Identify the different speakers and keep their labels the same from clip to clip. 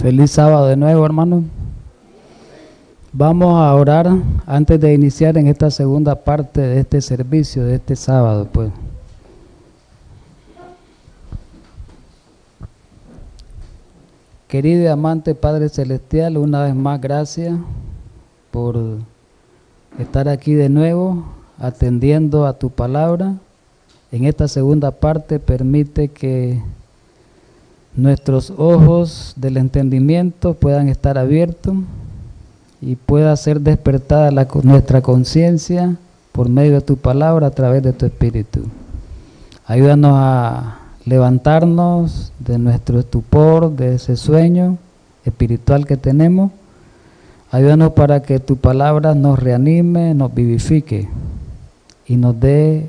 Speaker 1: Feliz sábado de nuevo, hermano. Vamos a orar antes de iniciar en esta segunda parte de este servicio, de este sábado, pues. Querido y amante Padre Celestial, una vez más gracias por estar aquí de nuevo, atendiendo a tu palabra. En esta segunda parte permite que nuestros ojos del entendimiento puedan estar abiertos y pueda ser despertada nuestra conciencia por medio de tu palabra a través de tu Espíritu. Ayúdanos a levantarnos de nuestro estupor, de ese sueño espiritual que tenemos. Ayúdanos para que tu palabra nos reanime, nos vivifique y nos dé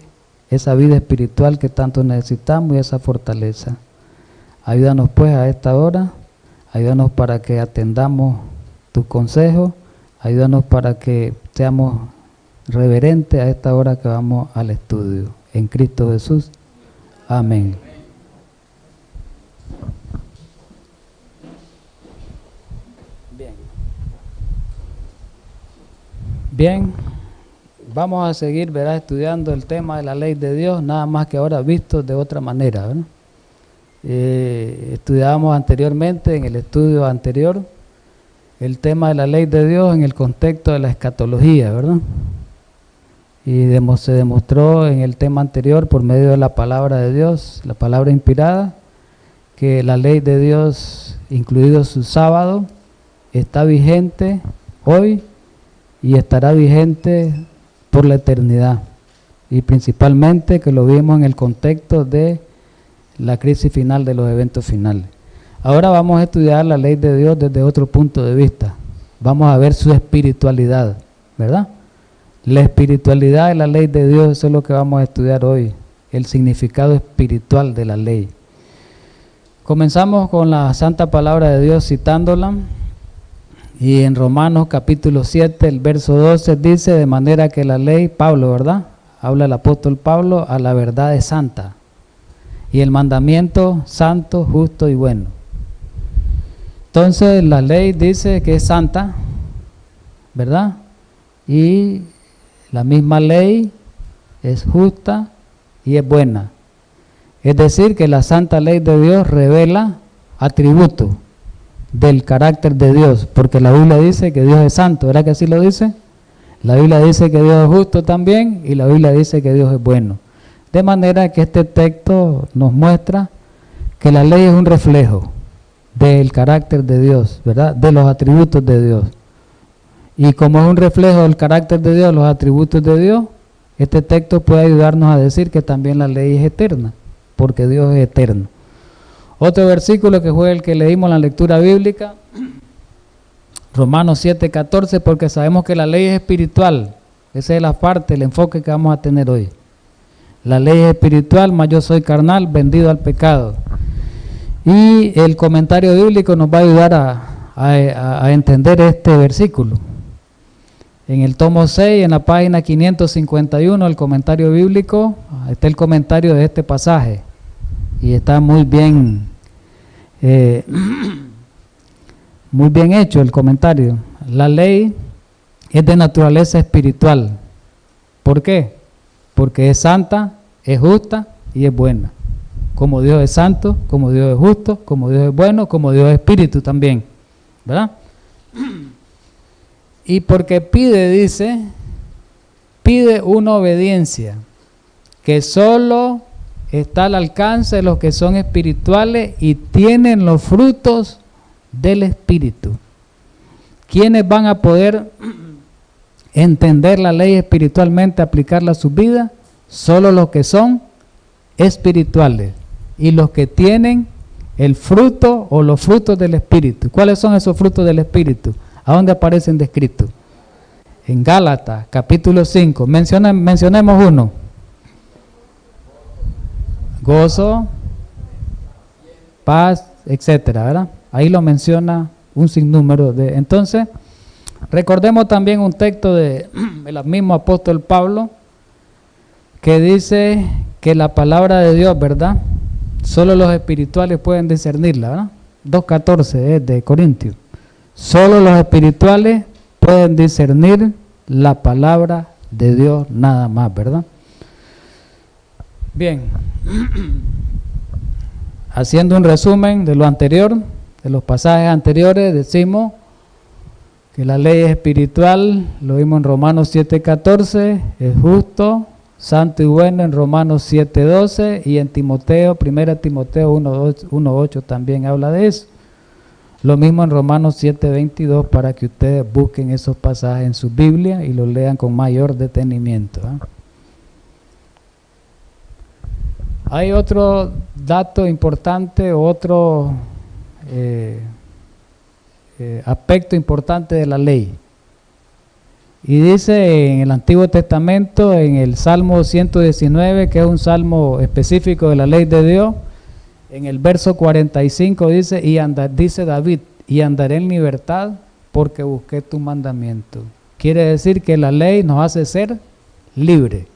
Speaker 1: esa vida espiritual que tanto necesitamos y esa fortaleza. Ayúdanos pues a esta hora, ayúdanos para que atendamos tus consejos, ayúdanos para que seamos reverentes a esta hora que vamos al estudio. En Cristo Jesús. Amén. Bien, vamos a seguir, ¿verdad?, estudiando el tema de la ley de Dios, nada más que ahora visto de otra manera, ¿verdad? Estudiábamos anteriormente, en el estudio anterior, el tema de la ley de Dios en el contexto de la escatología, ¿verdad? Y se demostró en el tema anterior, por medio de la palabra de Dios, la palabra inspirada, que la ley de Dios, incluido su sábado, está vigente hoy y estará vigente por la eternidad. Y principalmente que lo vimos en el contexto de la crisis final de los eventos finales. Ahora vamos a estudiar la ley de Dios desde otro punto de vista. Vamos a ver su espiritualidad, ¿verdad? La espiritualidad de la ley de Dios, eso es lo que vamos a estudiar hoy, el significado espiritual de la ley. Comenzamos con la santa palabra de Dios citándola, y en Romanos capítulo 7, el verso 12 dice, de manera que la ley, Pablo, ¿verdad? Habla el apóstol Pablo, a la verdad es santa, y el mandamiento santo, justo y bueno. Entonces la ley dice que es santa, ¿verdad? Y la misma ley es justa y es buena. Es decir, que la santa ley de Dios revela atributos del carácter de Dios, porque la Biblia dice que Dios es santo, ¿verdad que así lo dice? La Biblia dice que Dios es justo también, y la Biblia dice que Dios es bueno. De manera que este texto nos muestra que la ley es un reflejo del carácter de Dios, ¿verdad? De los atributos de Dios. Y como es un reflejo del carácter de Dios, los atributos de Dios, este texto puede ayudarnos a decir que también la ley es eterna, porque Dios es eterno. Otro versículo que fue el que leímos en la lectura bíblica, Romanos 7:14, porque sabemos que la ley es espiritual. Esa es la parte, el enfoque que vamos a tener hoy. La ley es espiritual, mas yo soy carnal, vendido al pecado. Y el comentario bíblico nos va a ayudar a entender este versículo. En el tomo 6, en la página 551, el comentario bíblico, está el comentario de este pasaje. Y está muy bien hecho el comentario. La ley es de naturaleza espiritual. ¿Por qué? Porque es santa, es justa y es buena. Como Dios es santo, como Dios es justo, como Dios es bueno, como Dios es espíritu también, ¿verdad? Y porque dice, pide una obediencia que solo está al alcance de los que son espirituales y tienen los frutos del Espíritu. ¿Quiénes van a poder entender la ley espiritualmente, aplicarla a su vida? Solo los que son espirituales y los que tienen el fruto o los frutos del Espíritu. ¿Cuáles son esos frutos del Espíritu? ¿A dónde aparecen descritos? En Gálatas, capítulo 5. Mencionemos uno. Gozo, paz, etcétera, ¿verdad? Ahí lo menciona un sinnúmero de... Entonces, recordemos también un texto del mismo apóstol Pablo, que dice que la palabra de Dios, ¿verdad? Solo los espirituales pueden discernirla, ¿verdad? 2:14 de Corintios. Solo los espirituales pueden discernir la palabra de Dios nada más, ¿verdad? Bien, haciendo un resumen de lo anterior, de los pasajes anteriores, decimos que la ley es espiritual, lo vimos en Romanos 7:14, es justo, santo y bueno en Romanos 7:12, y en Timoteo, 1 Timoteo 1:8 también habla de eso. Lo mismo en Romanos 7:22, para que ustedes busquen esos pasajes en su Biblia y los lean con mayor detenimiento, ¿eh? Hay otro dato importante, otro aspecto importante de la ley. Y dice en el Antiguo Testamento, en el Salmo 119, que es un salmo específico de la ley de Dios, en el verso 45 dice, dice David, y andaré en libertad porque busqué tu mandamiento. Quiere decir que la ley nos hace ser libres.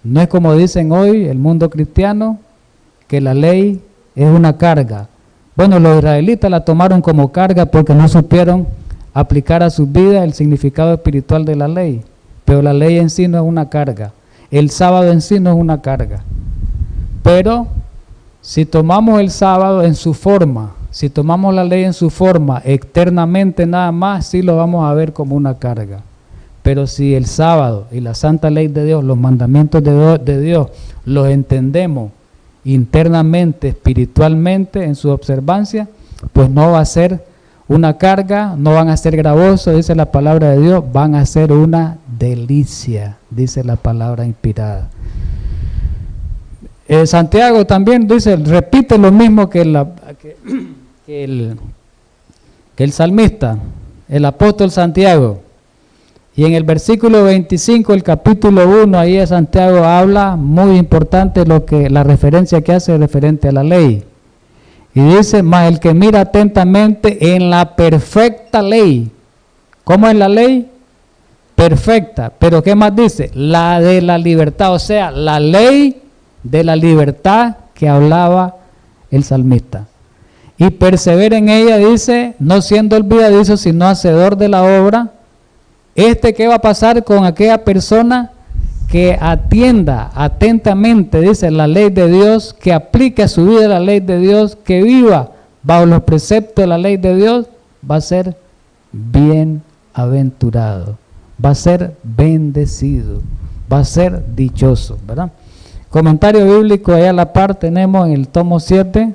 Speaker 1: No es como dicen hoy el mundo cristiano, que la ley es una carga. Bueno, los israelitas la tomaron como carga porque no supieron aplicar a sus vidas el significado espiritual de la ley. Pero la ley en sí no es una carga. El sábado en sí no es una carga. Pero si tomamos el sábado en su forma, si tomamos la ley en su forma, externamente nada más, sí lo vamos a ver como una carga. Pero si el sábado y la santa ley de Dios, los mandamientos de Dios, los entendemos internamente, espiritualmente, en su observancia, pues no va a ser una carga, no van a ser gravosos, dice la palabra de Dios, van a ser una delicia, dice la palabra inspirada. Santiago también dice, repite lo mismo que el salmista, el apóstol Santiago. Y en el versículo 25, el capítulo 1, ahí Santiago habla, muy importante la referencia que hace referente a la ley. Y dice, mas el que mira atentamente en la perfecta ley. ¿Cómo es la ley? Perfecta. Pero ¿qué más dice? La de la libertad, o sea, la ley de la libertad que hablaba el salmista. Y persevera en ella, dice, no siendo olvidadizo, sino hacedor de la obra. ¿Qué va a pasar con aquella persona que atienda atentamente, dice, la ley de Dios, que aplique a su vida la ley de Dios, que viva bajo los preceptos de la ley de Dios? Va a ser bienaventurado, va a ser bendecido, va a ser dichoso, ¿verdad? Comentario bíblico, ahí a la par tenemos en el tomo 7,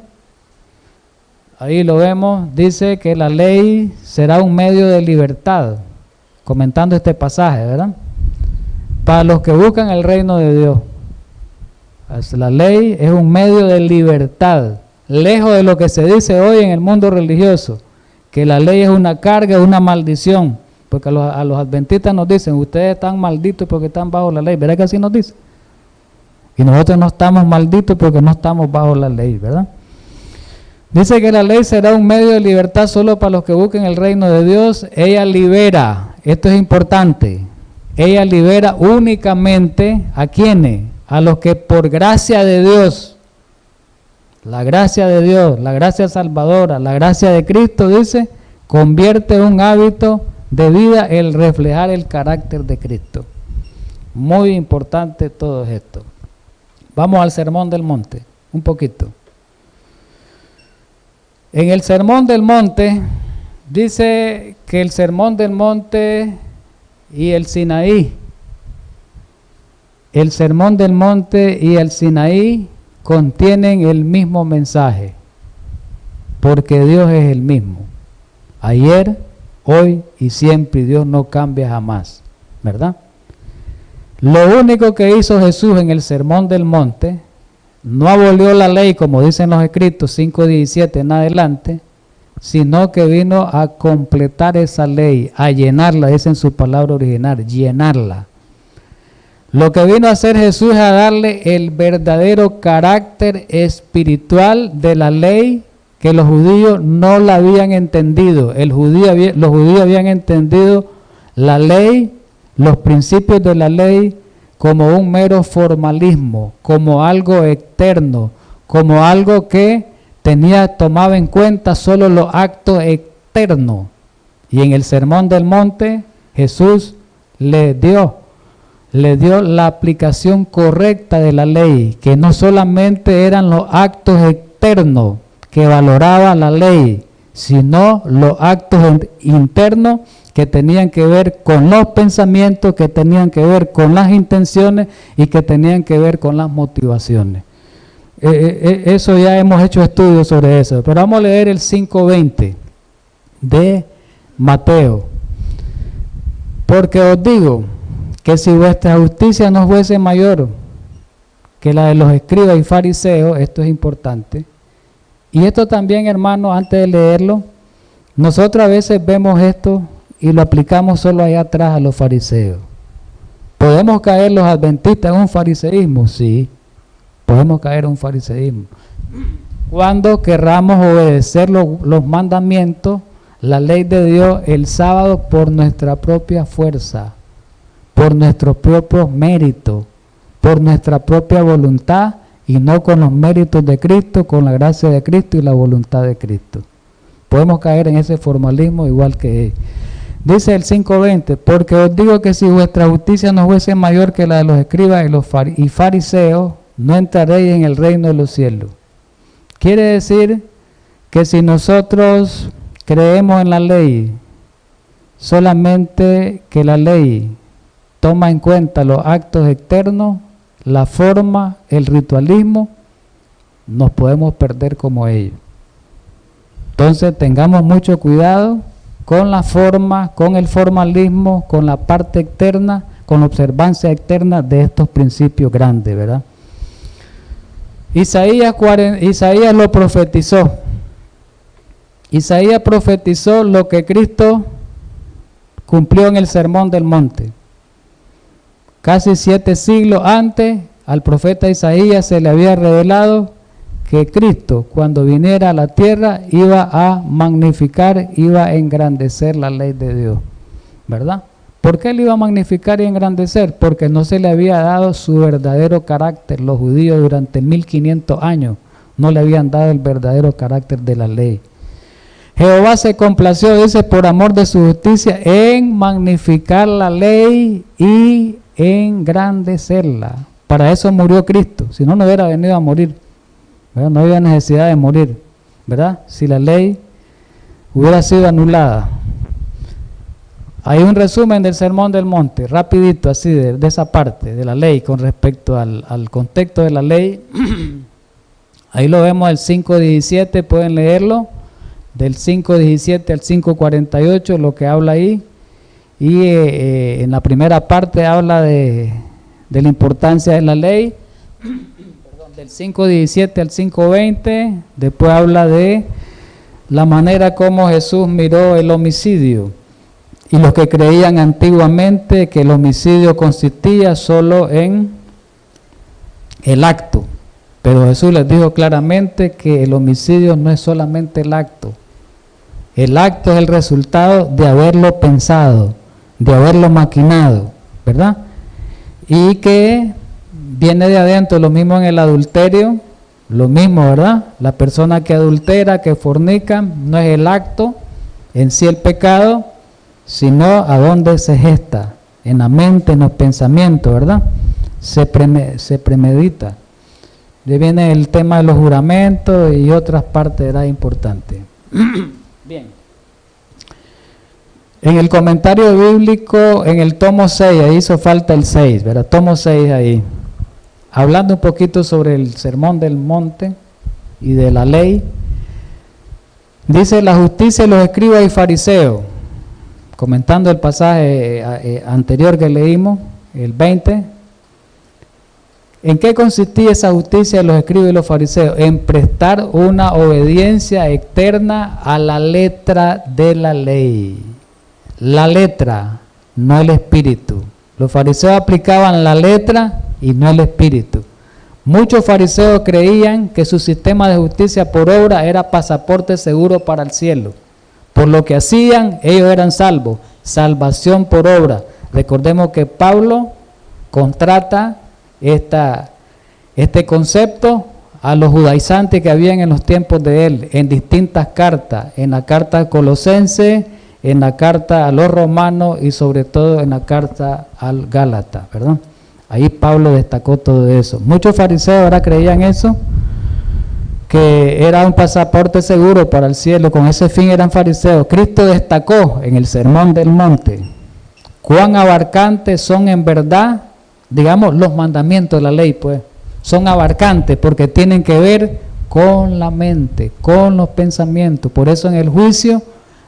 Speaker 1: ahí lo vemos, dice que la ley será un medio de libertad, comentando este pasaje, ¿verdad? Para los que buscan el reino de Dios. La ley es un medio de libertad, lejos de lo que se dice hoy en el mundo religioso, que la ley es una carga, es una maldición, porque a los adventistas nos dicen, ustedes están malditos porque están bajo la ley, ¿verdad que así nos dicen? Y nosotros no estamos malditos porque no estamos bajo la ley, ¿verdad? Dice que la ley será un medio de libertad solo para los que busquen el reino de Dios. Ella libera, esto es importante, ella libera únicamente ¿a quiénes? A los que por gracia de Dios, la gracia de Dios, la gracia salvadora, la gracia de Cristo, dice, convierte en un hábito de vida el reflejar el carácter de Cristo. Muy importante todo esto. Vamos al Sermón del Monte, un poquito. En el Sermón del Monte, dice que el Sermón del Monte y el Sinaí, el Sermón del Monte y el Sinaí contienen el mismo mensaje, porque Dios es el mismo, ayer, hoy y siempre, y Dios no cambia jamás, ¿verdad? Lo único que hizo Jesús en el Sermón del Monte, no abolió la ley como dicen los escritos 5:17 en adelante, sino que vino a completar esa ley, a llenarla, dice en su palabra original, llenarla. Lo que vino a hacer Jesús es a darle el verdadero carácter espiritual de la ley que los judíos no la habían entendido. Los judíos habían entendido la ley, los principios de la ley, como un mero formalismo, como algo externo, como algo que tomaba en cuenta solo los actos externos. Y en el Sermón del Monte, Jesús le dio la aplicación correcta de la ley, que no solamente eran los actos externos que valoraba la ley, sino los actos internos que tenían que ver con los pensamientos, que tenían que ver con las intenciones y que tenían que ver con las motivaciones. Eso ya hemos hecho estudios sobre eso, pero vamos a leer el 5:20 de Mateo. Porque os digo que si vuestra justicia no fuese mayor que la de los escribas y fariseos, esto es importante, y esto también, hermano, antes de leerlo, nosotros a veces vemos esto y lo aplicamos solo allá atrás a los fariseos. ¿Podemos caer los adventistas en un fariseísmo? Sí, podemos caer en un fariseísmo. Cuando querramos obedecer los mandamientos, la ley de Dios, el sábado por nuestra propia fuerza, por nuestros propios méritos, por nuestra propia voluntad y no con los méritos de Cristo, con la gracia de Cristo y la voluntad de Cristo. Podemos caer en ese formalismo igual que él. Dice el 5:20, porque os digo que si vuestra justicia no fuese mayor que la de los escribas y fariseos, no entraréis en el reino de los cielos. Quiere decir que si nosotros creemos en la ley, solamente que la ley toma en cuenta los actos externos, la forma, el ritualismo, nos podemos perder como ellos. Entonces tengamos mucho cuidado con la forma, con el formalismo, con la parte externa, con la observancia externa de estos principios grandes, ¿verdad? Isaías lo profetizó. Isaías profetizó lo que Cristo cumplió en el Sermón del Monte. Casi 7 siglos antes, al profeta Isaías se le había revelado que Cristo, cuando viniera a la tierra, iba a magnificar, iba a engrandecer la ley de Dios, ¿verdad? ¿Por qué él iba a magnificar y engrandecer? Porque no se le había dado su verdadero carácter. Los judíos durante 1500 años no le habían dado el verdadero carácter de la ley. Jehová se complació, dice, por amor de su justicia, en magnificar la ley y engrandecerla. Para eso murió Cristo, si no, no hubiera venido a morir, ¿verdad? No había necesidad de morir, ¿verdad? Si la ley hubiera sido anulada. Hay un resumen del Sermón del Monte, rapidito, así, de esa parte de la ley, con respecto al contexto de la ley. Ahí lo vemos, el 5:17, pueden leerlo, del 5:17 al 5:48, lo que habla ahí. Y en la primera parte habla de la importancia de la ley, del 5:17 al 5:20, después habla de la manera como Jesús miró el homicidio, y los que creían antiguamente que el homicidio consistía solo en el acto, pero Jesús les dijo claramente que el homicidio no es solamente el acto es el resultado de haberlo pensado, de haberlo maquinado, ¿verdad? Y que viene de adentro, lo mismo en el adulterio, lo mismo, ¿verdad? La persona que adultera, que fornica, no es el acto en sí el pecado, sino a dónde se gesta, en la mente, en los pensamientos, ¿verdad? Se premedita. De viene el tema de los juramentos y otras partes, ¿verdad? Importantes. Bien. En el comentario bíblico, en el tomo 6, ahí hizo falta el 6, ¿verdad? Tomo 6 ahí. Hablando un poquito sobre el Sermón del Monte y de la ley, dice la justicia de los escribas y fariseos, comentando el pasaje anterior que leímos, el 20. ¿En qué consistía esa justicia de los escribas y los fariseos? En prestar una obediencia externa a la letra de la ley. La letra, no el espíritu. Los fariseos aplicaban la letra y no el espíritu. Muchos fariseos creían que su sistema de justicia por obra era pasaporte seguro para el cielo. Por lo que hacían, ellos eran salvos. Salvación por obra. Recordemos que Pablo contrata este concepto a los judaizantes que habían en los tiempos de él, en distintas cartas, en la carta a Colosenses, en la carta a los romanos y sobre todo en la carta al Gálatas, ¿verdad? Ahí Pablo destacó todo eso. Muchos fariseos ahora creían eso, que era un pasaporte seguro para el cielo, con ese fin eran fariseos. Cristo destacó en el Sermón del Monte cuán abarcantes son en verdad, digamos, los mandamientos de la ley, pues, son abarcantes porque tienen que ver con la mente, con los pensamientos. Por eso en el juicio,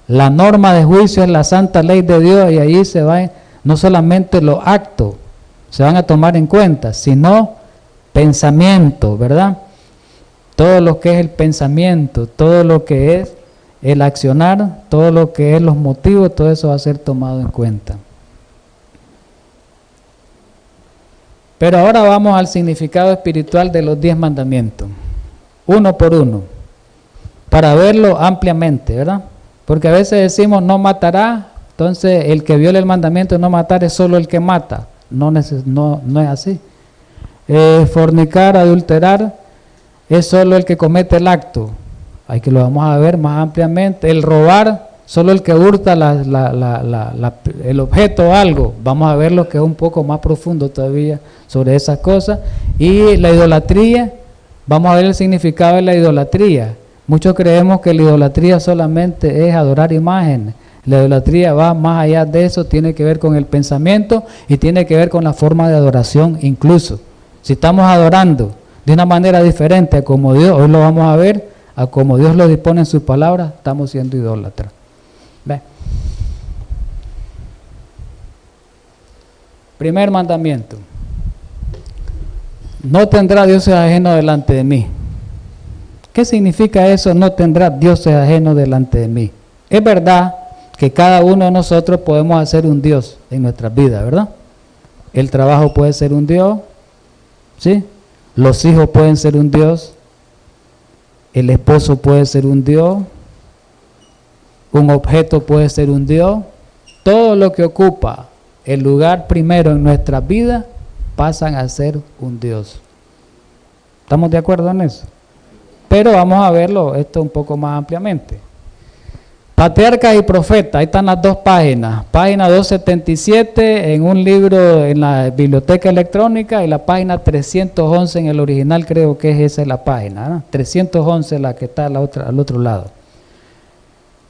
Speaker 1: la norma de juicio es la santa ley de Dios, y ahí se va, no solamente los actos se van a tomar en cuenta, sino pensamiento, ¿verdad? Todo lo que es el pensamiento, todo lo que es el accionar, todo lo que es los motivos, todo eso va a ser tomado en cuenta. Pero ahora vamos al significado espiritual de los 10 mandamientos, uno por uno, para verlo ampliamente, ¿verdad? Porque a veces decimos no matará, entonces el que viola el mandamiento de no matar es solo el que mata. No es así. Fornicar, adulterar, es solo el que comete el acto. Ahí que lo vamos a ver más ampliamente. El robar, solo el que hurta el objeto o algo. Vamos a ver lo que es un poco más profundo todavía sobre esas cosas. Y la idolatría, vamos a ver el significado de la idolatría. Muchos creemos que la idolatría solamente es adorar imágenes. La idolatría va más allá de eso, tiene que ver con el pensamiento y tiene que ver con la forma de adoración incluso. Si estamos adorando de una manera diferente a como Dios, hoy lo vamos a ver, a como Dios lo dispone en sus palabras, estamos siendo idólatras. ¿Ve? Primer mandamiento. No tendrá dioses ajenos delante de mí. ¿Qué significa eso? No tendrá dioses ajenos delante de mí. Es verdad que cada uno de nosotros podemos hacer un Dios en nuestras vidas, ¿verdad? El trabajo puede ser un Dios, ¿sí? Los hijos pueden ser un Dios, el esposo puede ser un Dios, un objeto puede ser un Dios. Todo lo que ocupa el lugar primero en nuestras vidas pasan a ser un Dios. ¿Estamos de acuerdo en eso? Pero vamos a verlo esto un poco más ampliamente. Patriarcas y profetas, ahí están las dos páginas, página 277 en un libro en la biblioteca electrónica y la página 311 en el original, creo que esa es la página, ¿no? 311 la que está al otro lado.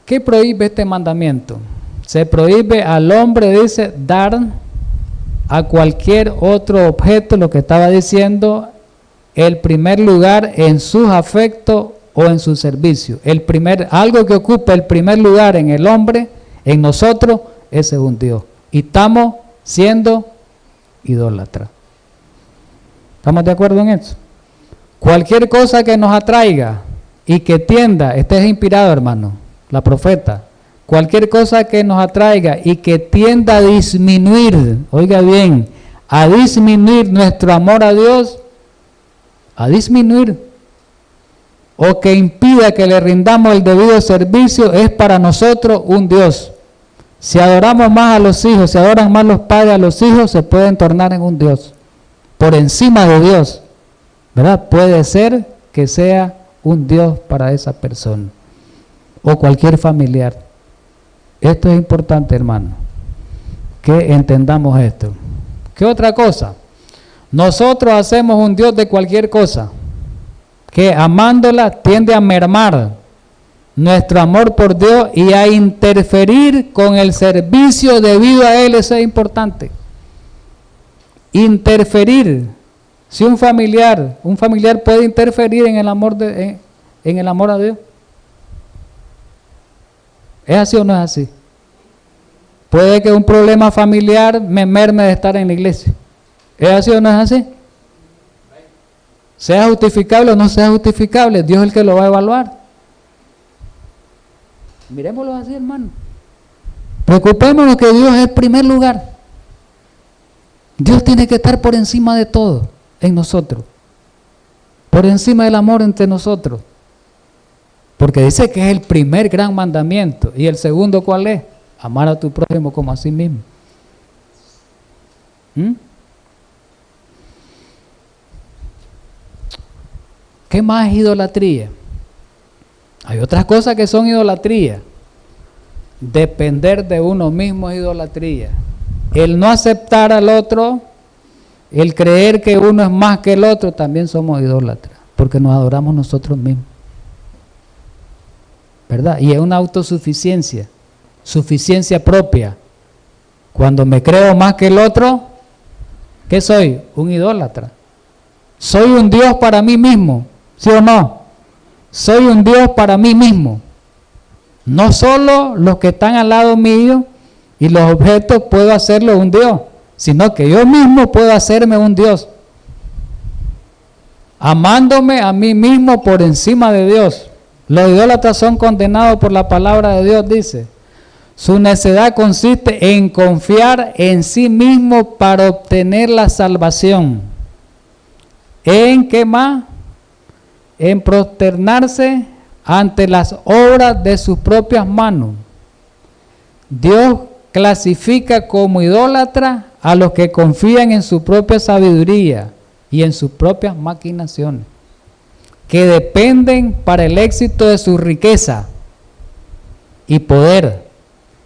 Speaker 1: ¿Qué prohíbe este mandamiento? Se prohíbe al hombre, dice, dar a cualquier otro objeto, lo que estaba diciendo, el primer lugar en sus afectos o en su servicio. Algo que ocupa el primer lugar en el hombre, en nosotros, ese es un Dios. Y estamos siendo idólatras. ¿Estamos de acuerdo en eso? Cualquier cosa que nos atraiga y que tienda, este es inspirado, hermano, la profeta. Cualquier cosa que nos atraiga y que tienda a disminuir, oiga bien, a disminuir nuestro amor a Dios, a disminuir, o que impida que le rindamos el debido servicio, es para nosotros un Dios. Si adoramos más a los hijos, si adoran más los padres a los hijos, se pueden tornar en un Dios, por encima de Dios, ¿verdad? Puede ser que sea un Dios para esa persona, o cualquier familiar. Esto es importante, hermano, que entendamos esto. ¿Qué otra cosa? Nosotros hacemos un Dios de cualquier cosa, que amándola tiende a mermar nuestro amor por Dios y a interferir con el servicio debido a Él. Eso es importante. Interferir. Si un familiar puede interferir en el amor en el amor a Dios. ¿Es así o no es así? Puede que un problema familiar me merme de estar en la iglesia. ¿Es así o no es así? Sea justificable o no sea justificable, Dios es el que lo va a evaluar. Miremoslo así, hermano. Preocupémonos que Dios es el primer lugar. Dios tiene que estar por encima de todo en nosotros, por encima del amor entre nosotros, porque dice que es el primer gran mandamiento. ¿Y el segundo cuál es? Amar a tu prójimo como a sí mismo. ¿Qué más es idolatría? Hay otras cosas que son idolatría. Depender de uno mismo es idolatría. El no aceptar al otro, el creer que uno es más que el otro, también somos idólatras, porque nos adoramos nosotros mismos. ¿Verdad? Y es una autosuficiencia, suficiencia propia. Cuando me creo más que el otro, ¿qué soy? Un idólatra. Soy un Dios para mí mismo, ¿sí o no? Soy un Dios para mí mismo. No solo los que están al lado mío y los objetos puedo hacerlo un Dios, sino que yo mismo puedo hacerme un Dios. Amándome a mí mismo por encima de Dios. Los idólatras son condenados por la palabra de Dios, dice. Su necedad consiste en confiar en sí mismo para obtener la salvación. ¿En qué más? En prosternarse ante las obras de sus propias manos. Dios clasifica como idólatra a los que confían en su propia sabiduría y en sus propias maquinaciones, que dependen para el éxito de su riqueza y poder,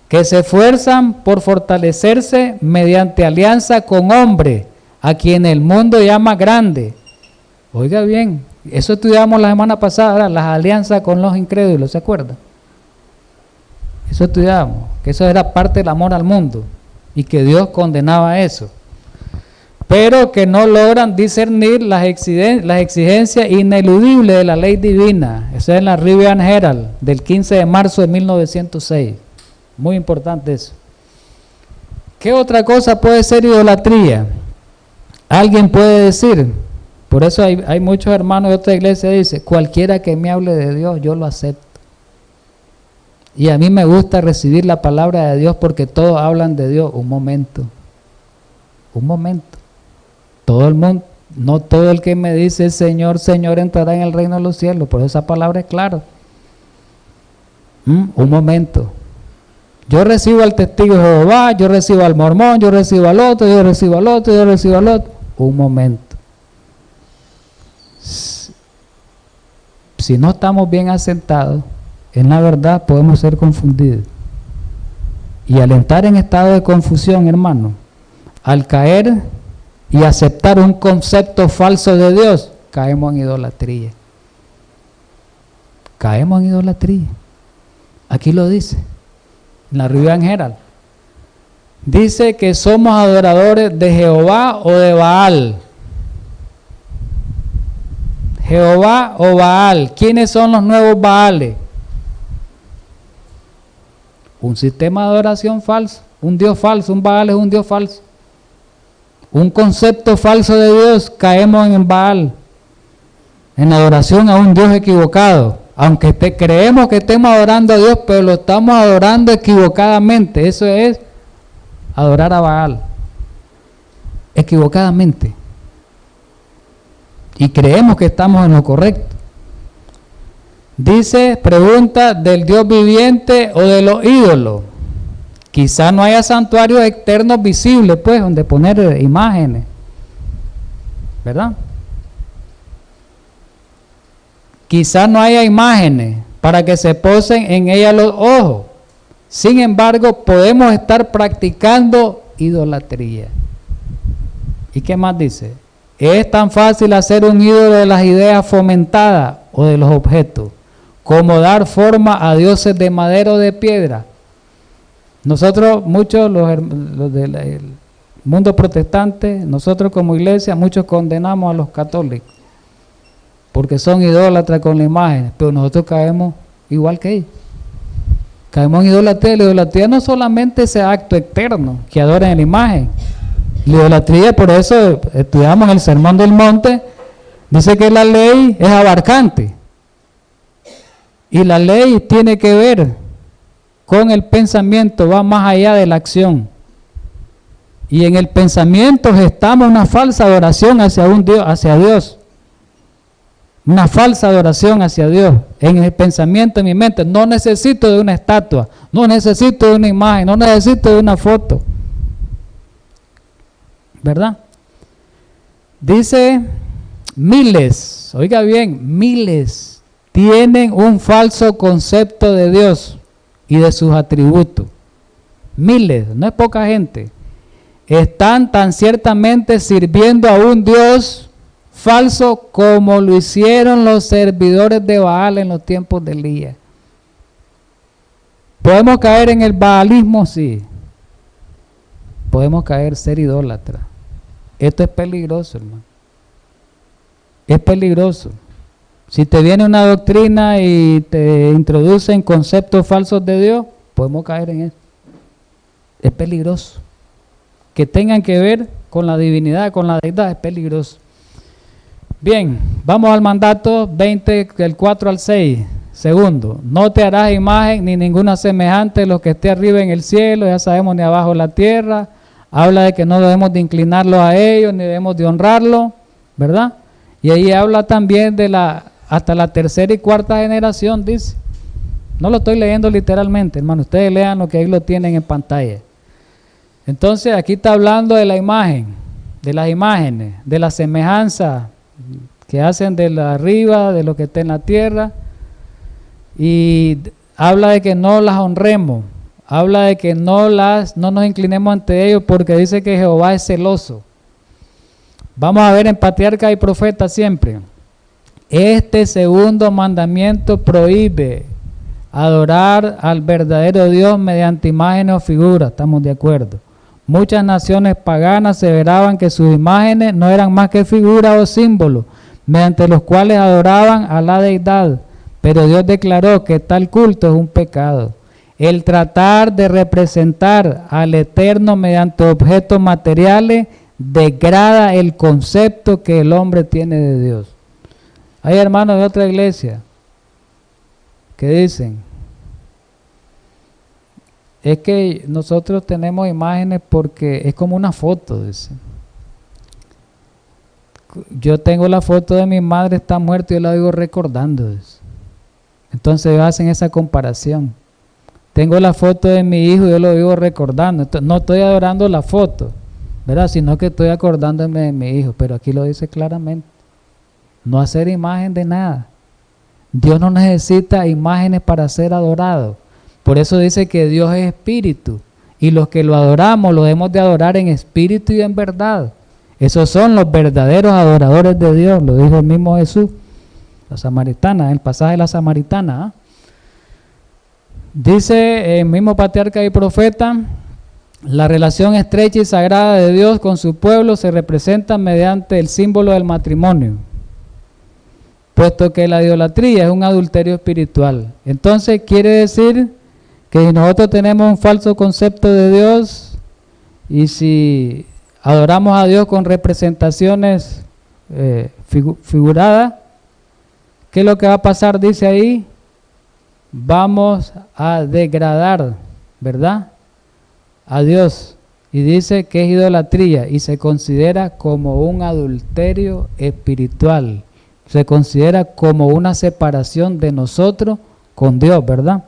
Speaker 1: que se esfuerzan por fortalecerse mediante alianza con hombres, a quien el mundo llama grande. Oiga bien, eso estudiamos la semana pasada, las alianzas con los incrédulos, ¿se acuerdan? Eso estudiamos, que eso era parte del amor al mundo y que Dios condenaba eso. Pero que no logran discernir las exigencias ineludibles de la ley divina. Eso es en la Review and Herald del 15 de marzo de 1906. Muy importante eso. ¿Qué otra cosa puede ser idolatría? Alguien puede decir, por eso hay muchos hermanos de otra iglesia que dicen, cualquiera que me hable de Dios, yo lo acepto. Y a mí me gusta recibir la palabra de Dios porque todos hablan de Dios. Un momento. Todo el mundo, no todo el que me dice Señor, Señor entrará en el reino de los cielos. Por eso esa palabra es clara. Un momento. Yo recibo al testigo de Jehová, yo recibo al mormón, yo recibo al otro, yo recibo al otro, yo recibo al otro. Un momento. Si no estamos bien asentados en la verdad, podemos ser confundidos. Y al entrar en estado de confusión, hermano, al caer y aceptar un concepto falso de Dios, caemos en idolatría. Caemos en idolatría. Aquí lo dice, en la Review and Herald. Dice que somos adoradores de Jehová o de Baal. Jehová o Baal. ¿Quiénes son los nuevos Baales? Un sistema de adoración falso, un Dios falso, un Baal es un Dios falso. Un concepto falso de Dios, caemos en Baal, en adoración a un Dios equivocado. Aunque creemos que estemos adorando a Dios, pero lo estamos adorando equivocadamente. Eso es adorar a Baal, equivocadamente. Y creemos que estamos en lo correcto. Dice, pregunta, ¿del Dios viviente o de los ídolos? Quizá no haya santuarios externos visibles, pues, donde poner imágenes, ¿verdad? Quizá no haya imágenes para que se posen en ellas los ojos. Sin embargo, podemos estar practicando idolatría. ¿Y qué más dice? Es tan fácil hacer un ídolo de las ideas fomentadas o de los objetos, como dar forma a dioses de madera o de piedra. Nosotros, muchos, los del mundo protestante, nosotros como iglesia, muchos condenamos a los católicos, porque son idólatras con la imagen, pero nosotros caemos igual que ellos. Caemos en idolatría. La idolatría no solamente ese acto externo, que adoran la imagen. La idolatría, por eso estudiamos el Sermón del Monte, dice que la ley es abarcante. Y la ley tiene que ver con el pensamiento, va más allá de la acción. Y en el pensamiento gestamos una falsa adoración hacia un Dios, hacia Dios. Una falsa adoración hacia Dios. En el pensamiento, en mi mente, no necesito de una estatua, no necesito de una imagen, no necesito de una foto. ¿Verdad? Dice Miles, miles, oiga bien, miles tienen un falso concepto de Dios y de sus atributos. Miles, no es poca gente. Están tan ciertamente sirviendo a un Dios falso como lo hicieron los servidores de Baal en los tiempos de Elías. ¿Podemos caer en el baalismo? Sí. Podemos caer ser idólatras. Esto es peligroso, hermano. Es peligroso. Si te viene una doctrina y te introducen conceptos falsos de Dios, podemos caer en eso. Es peligroso. Que tengan que ver con la divinidad, con la deidad, es peligroso. Bien, vamos al mandato 20, del 4 al 6. Segundo, no te harás imagen ni ninguna semejante de lo que esté arriba en el cielo, ya sabemos, ni abajo en la tierra. Habla de que no debemos de inclinarlo a ellos, ni debemos de honrarlo, ¿verdad? Y ahí habla también de hasta la tercera y cuarta generación, dice. No lo estoy leyendo literalmente, hermano, ustedes lean lo que ahí lo tienen en pantalla. Entonces aquí está hablando de la imagen, de las imágenes, de la semejanza que hacen de la arriba, de lo que está en la tierra, y habla de que no las honremos, habla de que no nos inclinemos ante ellos porque dice que Jehová es celoso. Vamos a ver en Patriarca y Profeta siempre. Este segundo mandamiento prohíbe adorar al verdadero Dios mediante imágenes o figuras, estamos de acuerdo. Muchas naciones paganas aseveraban que sus imágenes no eran más que figuras o símbolos, mediante los cuales adoraban a la deidad, pero Dios declaró que tal culto es un pecado. El tratar de representar al Eterno mediante objetos materiales degrada el concepto que el hombre tiene de Dios. Hay hermanos de otra iglesia que dicen, es que nosotros tenemos imágenes porque es como una foto, dice. Yo tengo la foto de mi madre, está muerta y yo la digo recordando, dice. Entonces hacen esa comparación. Tengo la foto de mi hijo y yo lo vivo recordando. Entonces, no estoy adorando la foto, ¿verdad? Sino que estoy acordándome de mi hijo. Pero aquí lo dice claramente. No hacer imagen de nada. Dios no necesita imágenes para ser adorado. Por eso dice que Dios es espíritu. Y los que lo adoramos, lo debemos de adorar en espíritu y en verdad. Esos son los verdaderos adoradores de Dios. Lo dijo el mismo Jesús. La samaritana, el pasaje de la samaritana, ¿eh? Dice el mismo Patriarca y Profeta, la relación estrecha y sagrada de Dios con su pueblo se representa mediante el símbolo del matrimonio, puesto que la idolatría es un adulterio espiritual. Entonces quiere decir que si nosotros tenemos un falso concepto de Dios y si adoramos a Dios con representaciones figuradas, ¿qué es lo que va a pasar? Dice ahí, vamos a degradar, ¿verdad?, a Dios. Y dice que es idolatría y se considera como un adulterio espiritual. Se considera como una separación de nosotros con Dios, ¿verdad?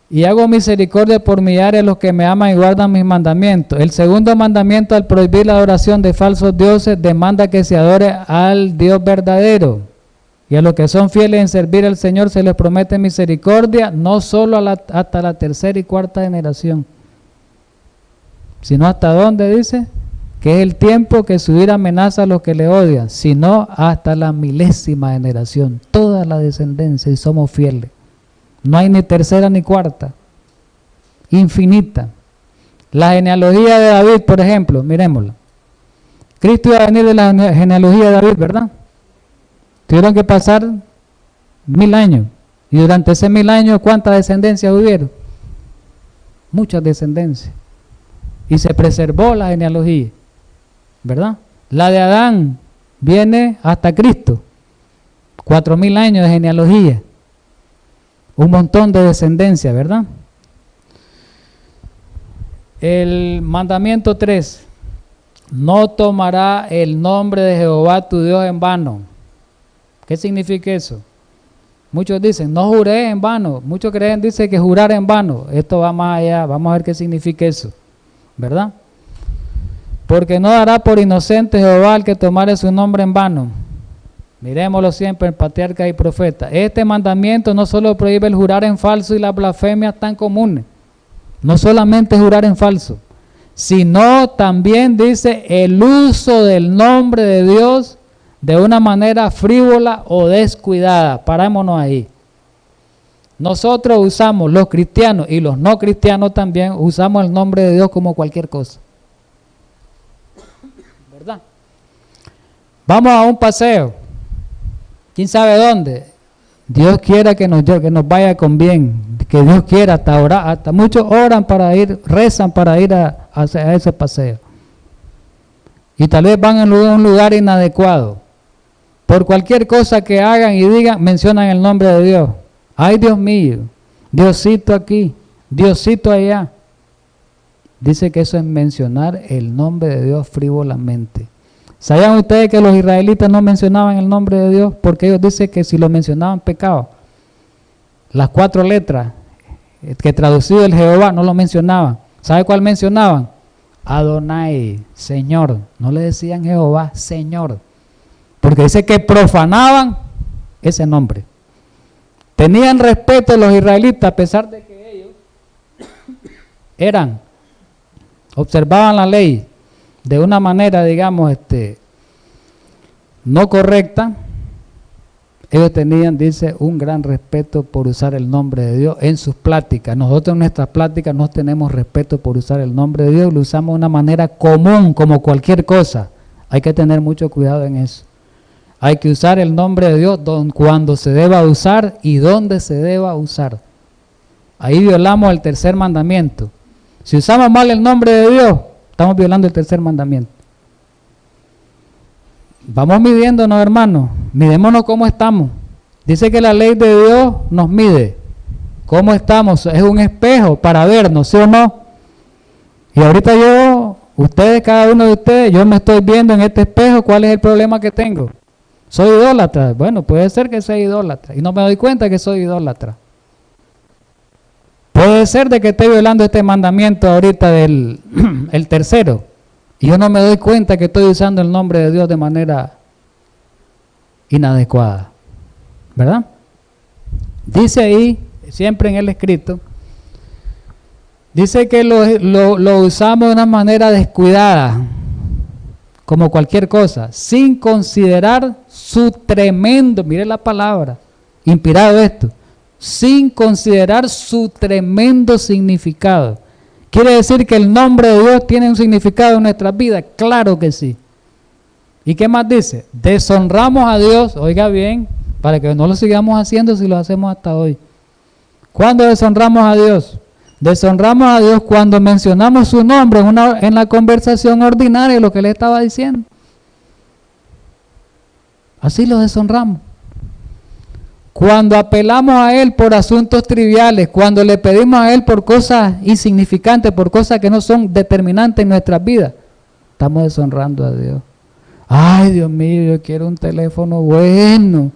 Speaker 1: Y hago misericordia por millares los que me aman y guardan mis mandamientos. El segundo mandamiento, al prohibir la adoración de falsos dioses, demanda que se adore al Dios verdadero. Y a los que son fieles en servir al Señor se les promete misericordia, no solo hasta la tercera y cuarta generación, sino hasta dónde dice, que es el tiempo que su ira amenaza a los que le odian, sino hasta la milésima generación, toda la descendencia, y somos fieles. No hay ni tercera ni cuarta, infinita. La genealogía de David, por ejemplo, miremosla. Cristo iba a venir de la genealogía de David, ¿verdad? Tuvieron que pasar 1000 años. Y durante ese 1000 años, ¿cuántas descendencias hubieron? Muchas descendencias. Y se preservó la genealogía, ¿verdad? La de Adán viene hasta Cristo. 4000 años de genealogía. Un montón de descendencia, ¿verdad? El mandamiento 3. No tomará el nombre de Jehová tu Dios en vano. ¿Qué significa eso? Muchos dicen, no juré en vano. Muchos creen, dicen que jurar en vano. Esto va más allá. Vamos a ver qué significa eso, ¿verdad? Porque no dará por inocente Jehová al que tomare su nombre en vano. Miremoslo siempre en patriarcas y profetas. Este mandamiento no solo prohíbe el jurar en falso y las blasfemias tan comunes, no solamente jurar en falso, sino también dice el uso del nombre de Dios de una manera frívola o descuidada. Parémonos ahí. Nosotros usamos, los cristianos y los no cristianos también, usamos el nombre de Dios como cualquier cosa. ¿Verdad? Vamos a un paseo. ¿Quién sabe dónde? Dios quiera que nos vaya con bien, que Dios quiera, hasta muchos oran para ir, rezan para ir a ese paseo. Y tal vez van a un lugar inadecuado. Por cualquier cosa que hagan y digan, mencionan el nombre de Dios. Ay, Dios mío, Diosito aquí, Diosito allá. Dice que eso es mencionar el nombre de Dios frívolamente. ¿Sabían ustedes que los israelitas no mencionaban el nombre de Dios? Porque ellos dicen que si lo mencionaban pecado. Las 4 letras, que traducido el Jehová, no lo mencionaban. ¿Sabe cuál mencionaban? Adonai, Señor. No le decían Jehová, Señor. Porque dice que profanaban ese nombre. Tenían respeto los israelitas a pesar de que ellos observaban la ley de una manera, digamos, no correcta. Ellos tenían, dice, un gran respeto por usar el nombre de Dios en sus pláticas. Nosotros en nuestras pláticas no tenemos respeto por usar el nombre de Dios, lo usamos de una manera común, como cualquier cosa. Hay que tener mucho cuidado en eso. Hay que usar el nombre de Dios cuando se deba usar y donde se deba usar. Ahí violamos el 3er mandamiento. Si usamos mal el nombre de Dios, estamos violando el 3er mandamiento. Vamos midiéndonos, hermanos. Midémonos cómo estamos. Dice que la ley de Dios nos mide. ¿Cómo estamos? Es un espejo para vernos, ¿sí o no? Y ahorita ustedes, cada uno de ustedes, yo me estoy viendo en este espejo. ¿Cuál es el problema que tengo? ¿Soy idólatra? Bueno, puede ser que sea idólatra y no me doy cuenta que soy idólatra. Puede ser de que esté violando este mandamiento ahorita el 3º y yo no me doy cuenta que estoy usando el nombre de Dios de manera inadecuada, ¿verdad? Dice ahí, siempre en el escrito, dice que lo usamos de una manera descuidada, como cualquier cosa, sin considerar su tremendo, mire la palabra, inspirado esto, sin considerar su tremendo significado. ¿Quiere decir que el nombre de Dios tiene un significado en nuestras vidas? Claro que sí. ¿Y qué más dice? Deshonramos a Dios, oiga bien, para que no lo sigamos haciendo si lo hacemos hasta hoy. ¿Cuándo deshonramos a Dios? Deshonramos a Dios cuando mencionamos su nombre en la conversación ordinaria, lo que le estaba diciendo. Así lo deshonramos. Cuando apelamos a Él por asuntos triviales, cuando le pedimos a Él por cosas insignificantes, por cosas que no son determinantes en nuestras vidas, estamos deshonrando a Dios. Ay, Dios mío, yo quiero un teléfono bueno,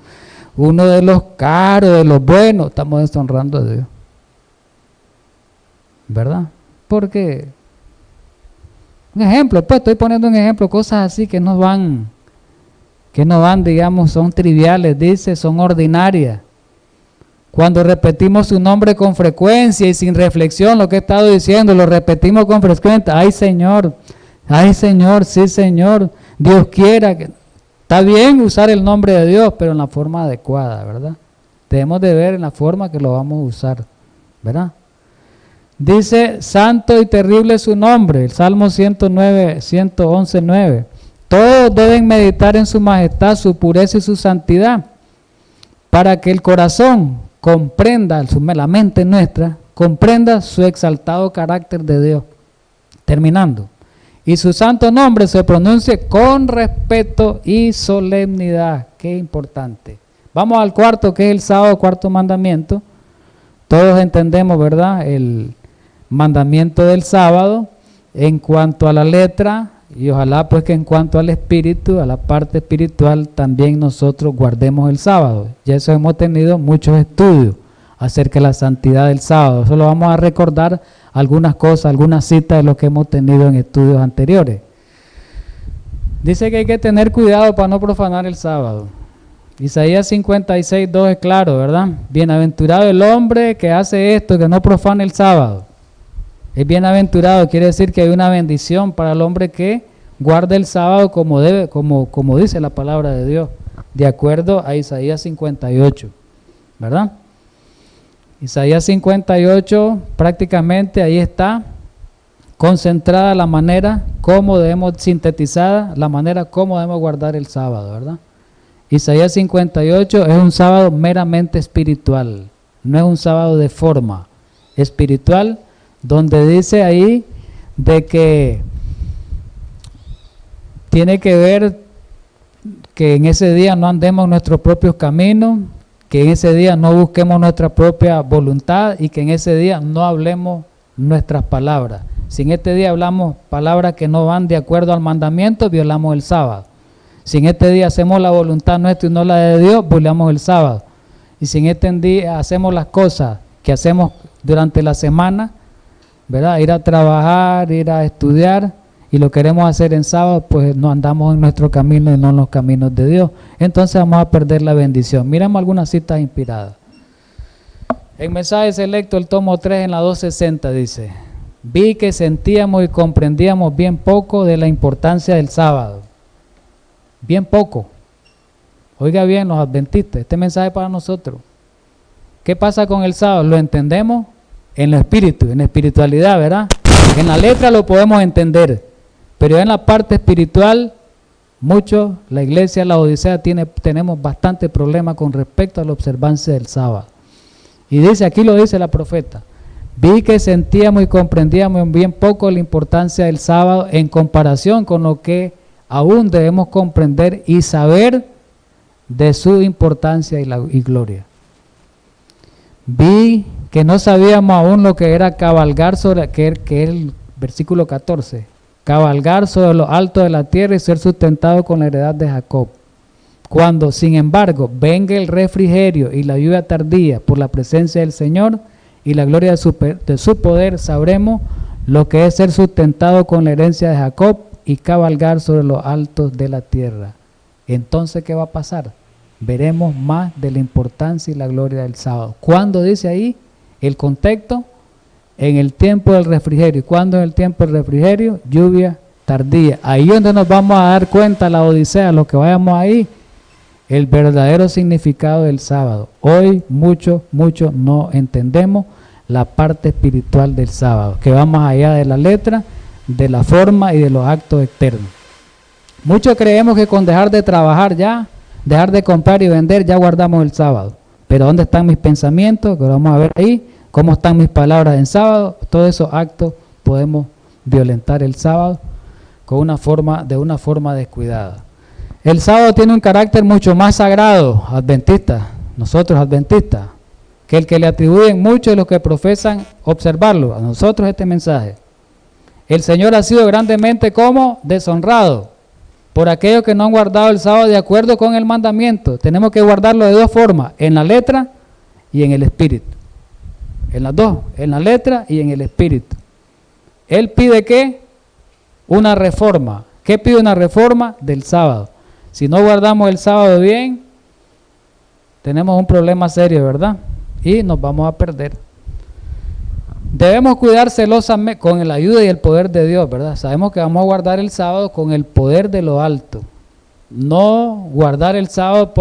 Speaker 1: uno de los caros, de los buenos. Estamos deshonrando a Dios, ¿verdad? Porque, un ejemplo, pues estoy poniendo un ejemplo, cosas así que no van, digamos, son triviales, dice, son ordinarias. Cuando repetimos su nombre con frecuencia y sin reflexión, lo que he estado diciendo, lo repetimos con frecuencia, ay Señor, sí Señor, Dios quiera que... Está bien usar el nombre de Dios, pero en la forma adecuada, ¿verdad? Debemos de ver en la forma que lo vamos a usar, ¿verdad? Dice, santo y terrible es su nombre, el Salmo 111:9. Todos deben meditar en su majestad, su pureza y su santidad, para que el corazón comprenda, la mente nuestra, comprenda su exaltado carácter de Dios. Terminando. Y su santo nombre se pronuncie con respeto y solemnidad. Qué importante. Vamos al cuarto, que es el sábado, cuarto mandamiento. Todos entendemos, ¿verdad?, el mandamiento del sábado en cuanto a la letra, y ojalá pues que en cuanto al espíritu, a la parte espiritual, también nosotros guardemos el sábado. Ya eso hemos tenido muchos estudios acerca de la santidad del sábado. Solo vamos a recordar algunas cosas, algunas citas de lo que hemos tenido en estudios anteriores. Dice que hay que tener cuidado para no profanar el sábado. Isaías 56:2 es claro, ¿verdad? Bienaventurado el hombre que hace esto, que no profane el sábado. Es bienaventurado, quiere decir que hay una bendición para el hombre que guarda el sábado como debe, como dice la palabra de Dios, de acuerdo a Isaías 58, ¿verdad? Isaías 58, prácticamente ahí está concentrada la manera como debemos, sintetizada la manera como debemos guardar el sábado, ¿verdad? Isaías 58 es un sábado meramente espiritual, no es un sábado de forma espiritual, donde dice ahí de que tiene que ver que en ese día no andemos nuestros propios caminos, que en ese día no busquemos nuestra propia voluntad y que en ese día no hablemos nuestras palabras. Si en este día hablamos palabras que no van de acuerdo al mandamiento, violamos el sábado. Si en este día hacemos la voluntad nuestra y no la de Dios, violamos el sábado. Y si en este día hacemos las cosas que hacemos durante la semana, ¿verdad? Ir a trabajar, ir a estudiar, y lo queremos hacer en sábado, pues no andamos en nuestro camino y no en los caminos de Dios. Entonces vamos a perder la bendición. Miramos algunas citas inspiradas. En Mensaje Selecto, el tomo 3, en la 260, dice: vi que sentíamos y comprendíamos bien poco de la importancia del sábado. Bien poco. Oiga bien, los adventistas, este mensaje es para nosotros. ¿Qué pasa con el sábado? Lo entendemos en lo espíritu, en la espiritualidad, ¿verdad? En la letra lo podemos entender, pero en la parte espiritual, mucho, la iglesia, la Odisea, tenemos bastante problema con respecto a la observancia del sábado. Y dice, aquí lo dice la profeta: vi que sentíamos y comprendíamos bien poco la importancia del sábado en comparación con lo que aún debemos comprender y saber de su importancia y gloria. Vi que no sabíamos aún lo que era cabalgar sobre, que es el versículo 14, cabalgar sobre lo alto de la tierra y ser sustentado con la heredad de Jacob. Cuando, sin embargo, venga el refrigerio y la lluvia tardía por la presencia del Señor y la gloria de su poder, sabremos lo que es ser sustentado con la herencia de Jacob y cabalgar sobre los altos de la tierra. Entonces, ¿qué va a pasar? Veremos más de la importancia y la gloria del sábado. ¿Cuándo dice ahí? El contexto, en el tiempo del refrigerio. ¿Cuándo en el tiempo del refrigerio? Lluvia tardía. Ahí donde nos vamos a dar cuenta, la Odisea, lo que vayamos ahí, el verdadero significado del sábado. Hoy muchos no entendemos la parte espiritual del sábado, que va más allá de la letra, de la forma y de los actos externos. Muchos creemos que con dejar de trabajar ya, dejar de comprar y vender, ya guardamos el sábado. Pero ¿dónde están mis pensamientos? Que vamos a ver ahí. ¿Cómo están mis palabras en sábado? Todos esos actos podemos violentar el sábado de una forma descuidada. El sábado tiene un carácter mucho más sagrado, adventistas, nosotros adventistas, que el que le atribuyen muchos de los que profesan observarlo. A nosotros este mensaje. El Señor ha sido grandemente como deshonrado por aquellos que no han guardado el sábado de acuerdo con el mandamiento. Tenemos que guardarlo de dos formas, en la letra y en el espíritu. En las dos, en la letra y en el espíritu. Él pide ¿qué? Una reforma. ¿Qué pide una reforma? Del sábado. Si no guardamos el sábado bien, tenemos un problema serio, ¿verdad? Y nos vamos a perder. Debemos cuidar celosamente con la ayuda y el poder de Dios, ¿verdad? Sabemos que vamos a guardar el sábado con el poder de lo alto. No guardar el sábado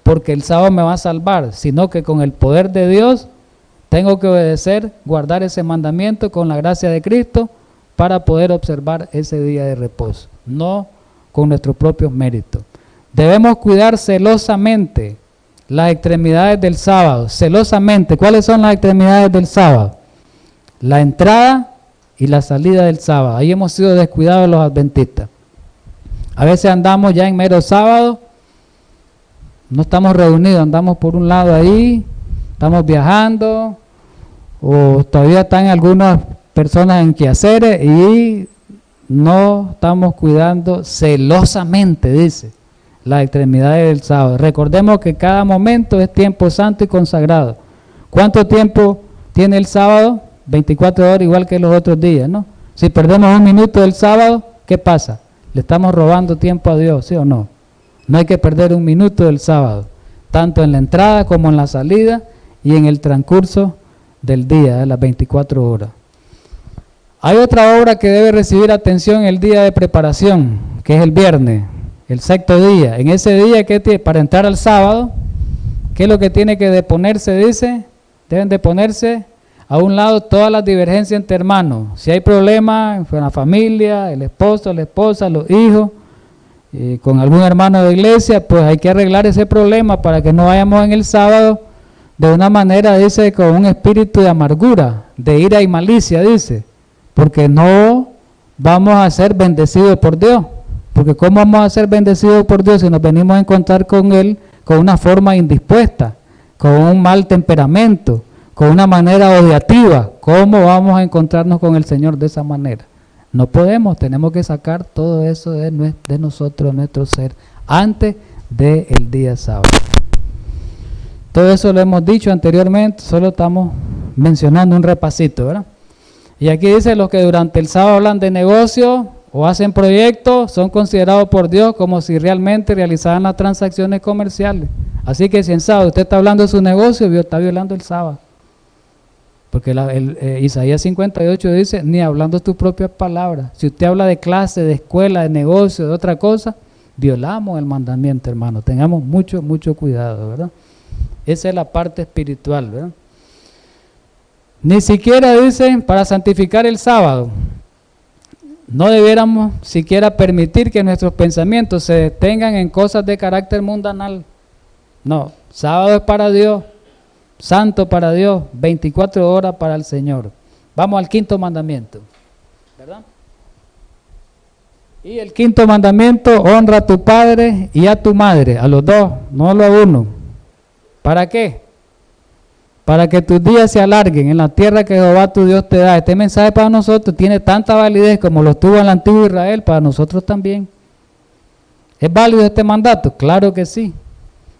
Speaker 1: porque el sábado me va a salvar, sino que con el poder de Dios tengo que obedecer, guardar ese mandamiento con la gracia de Cristo para poder observar ese día de reposo, no con nuestros propios méritos. Debemos cuidar celosamente las extremidades del sábado, celosamente. ¿Cuáles son las extremidades del sábado? La entrada y la salida del sábado. Ahí hemos sido descuidados los adventistas. A veces andamos ya en mero sábado, no estamos reunidos, andamos por un lado ahí, estamos viajando, o todavía están algunas personas en quehaceres y no estamos cuidando celosamente, dice, las extremidades del sábado. Recordemos que cada momento es tiempo santo y consagrado. ¿Cuánto tiempo tiene el sábado? 24 horas, igual que los otros días, ¿no? Si perdemos un minuto del sábado, ¿qué pasa? Le estamos robando tiempo a Dios, ¿sí o no? No hay que perder un minuto del sábado, tanto en la entrada como en la salida y en el transcurso del día, de las 24 horas. Hay otra hora que debe recibir atención el día de preparación, que es el viernes, el sexto día. En ese día, para entrar al sábado, ¿qué es lo que tiene que deponerse? Dice, deben de ponerse a un lado todas las divergencias entre hermanos. Si hay problemas con la familia, el esposo, la esposa, los hijos, con algún hermano de iglesia, pues hay que arreglar ese problema para que no vayamos en el sábado de una manera, dice, con un espíritu de amargura, de ira y malicia, dice, porque no vamos a ser bendecidos por Dios. Porque ¿cómo vamos a ser bendecidos por Dios si nos venimos a encontrar con Él con una forma indispuesta, con un mal temperamento, con una manera odiativa? ¿Cómo vamos a encontrarnos con el Señor de esa manera? No podemos, tenemos que sacar todo eso de nosotros, de nuestro ser, antes del día sábado. Todo eso lo hemos dicho anteriormente, solo estamos mencionando un repasito, ¿verdad? Y aquí dice, los que durante el sábado hablan de negocio o hacen proyectos, son considerados por Dios como si realmente realizaran las transacciones comerciales. Así que si en sábado usted está hablando de su negocio, está violando el sábado. Porque Isaías 58 dice, ni hablando tus propias palabras. Si usted habla de clase, de escuela, de negocio, de otra cosa, violamos el mandamiento, hermano. Tengamos mucho, mucho cuidado, ¿verdad? Esa es la parte espiritual, ¿verdad? Ni siquiera dicen para santificar el sábado. No debiéramos siquiera permitir que nuestros pensamientos se detengan en cosas de carácter mundanal. No, sábado es para Dios. Santo para Dios, 24 horas para el Señor. Vamos al quinto mandamiento, ¿verdad? Y el quinto mandamiento, honra a tu padre y a tu madre, a los dos, no a uno. ¿Para qué? Para que tus días se alarguen en la tierra que Jehová tu Dios te da. Este mensaje para nosotros tiene tanta validez como lo tuvo en el antiguo Israel, para nosotros también. ¿Es válido este mandato? Claro que sí,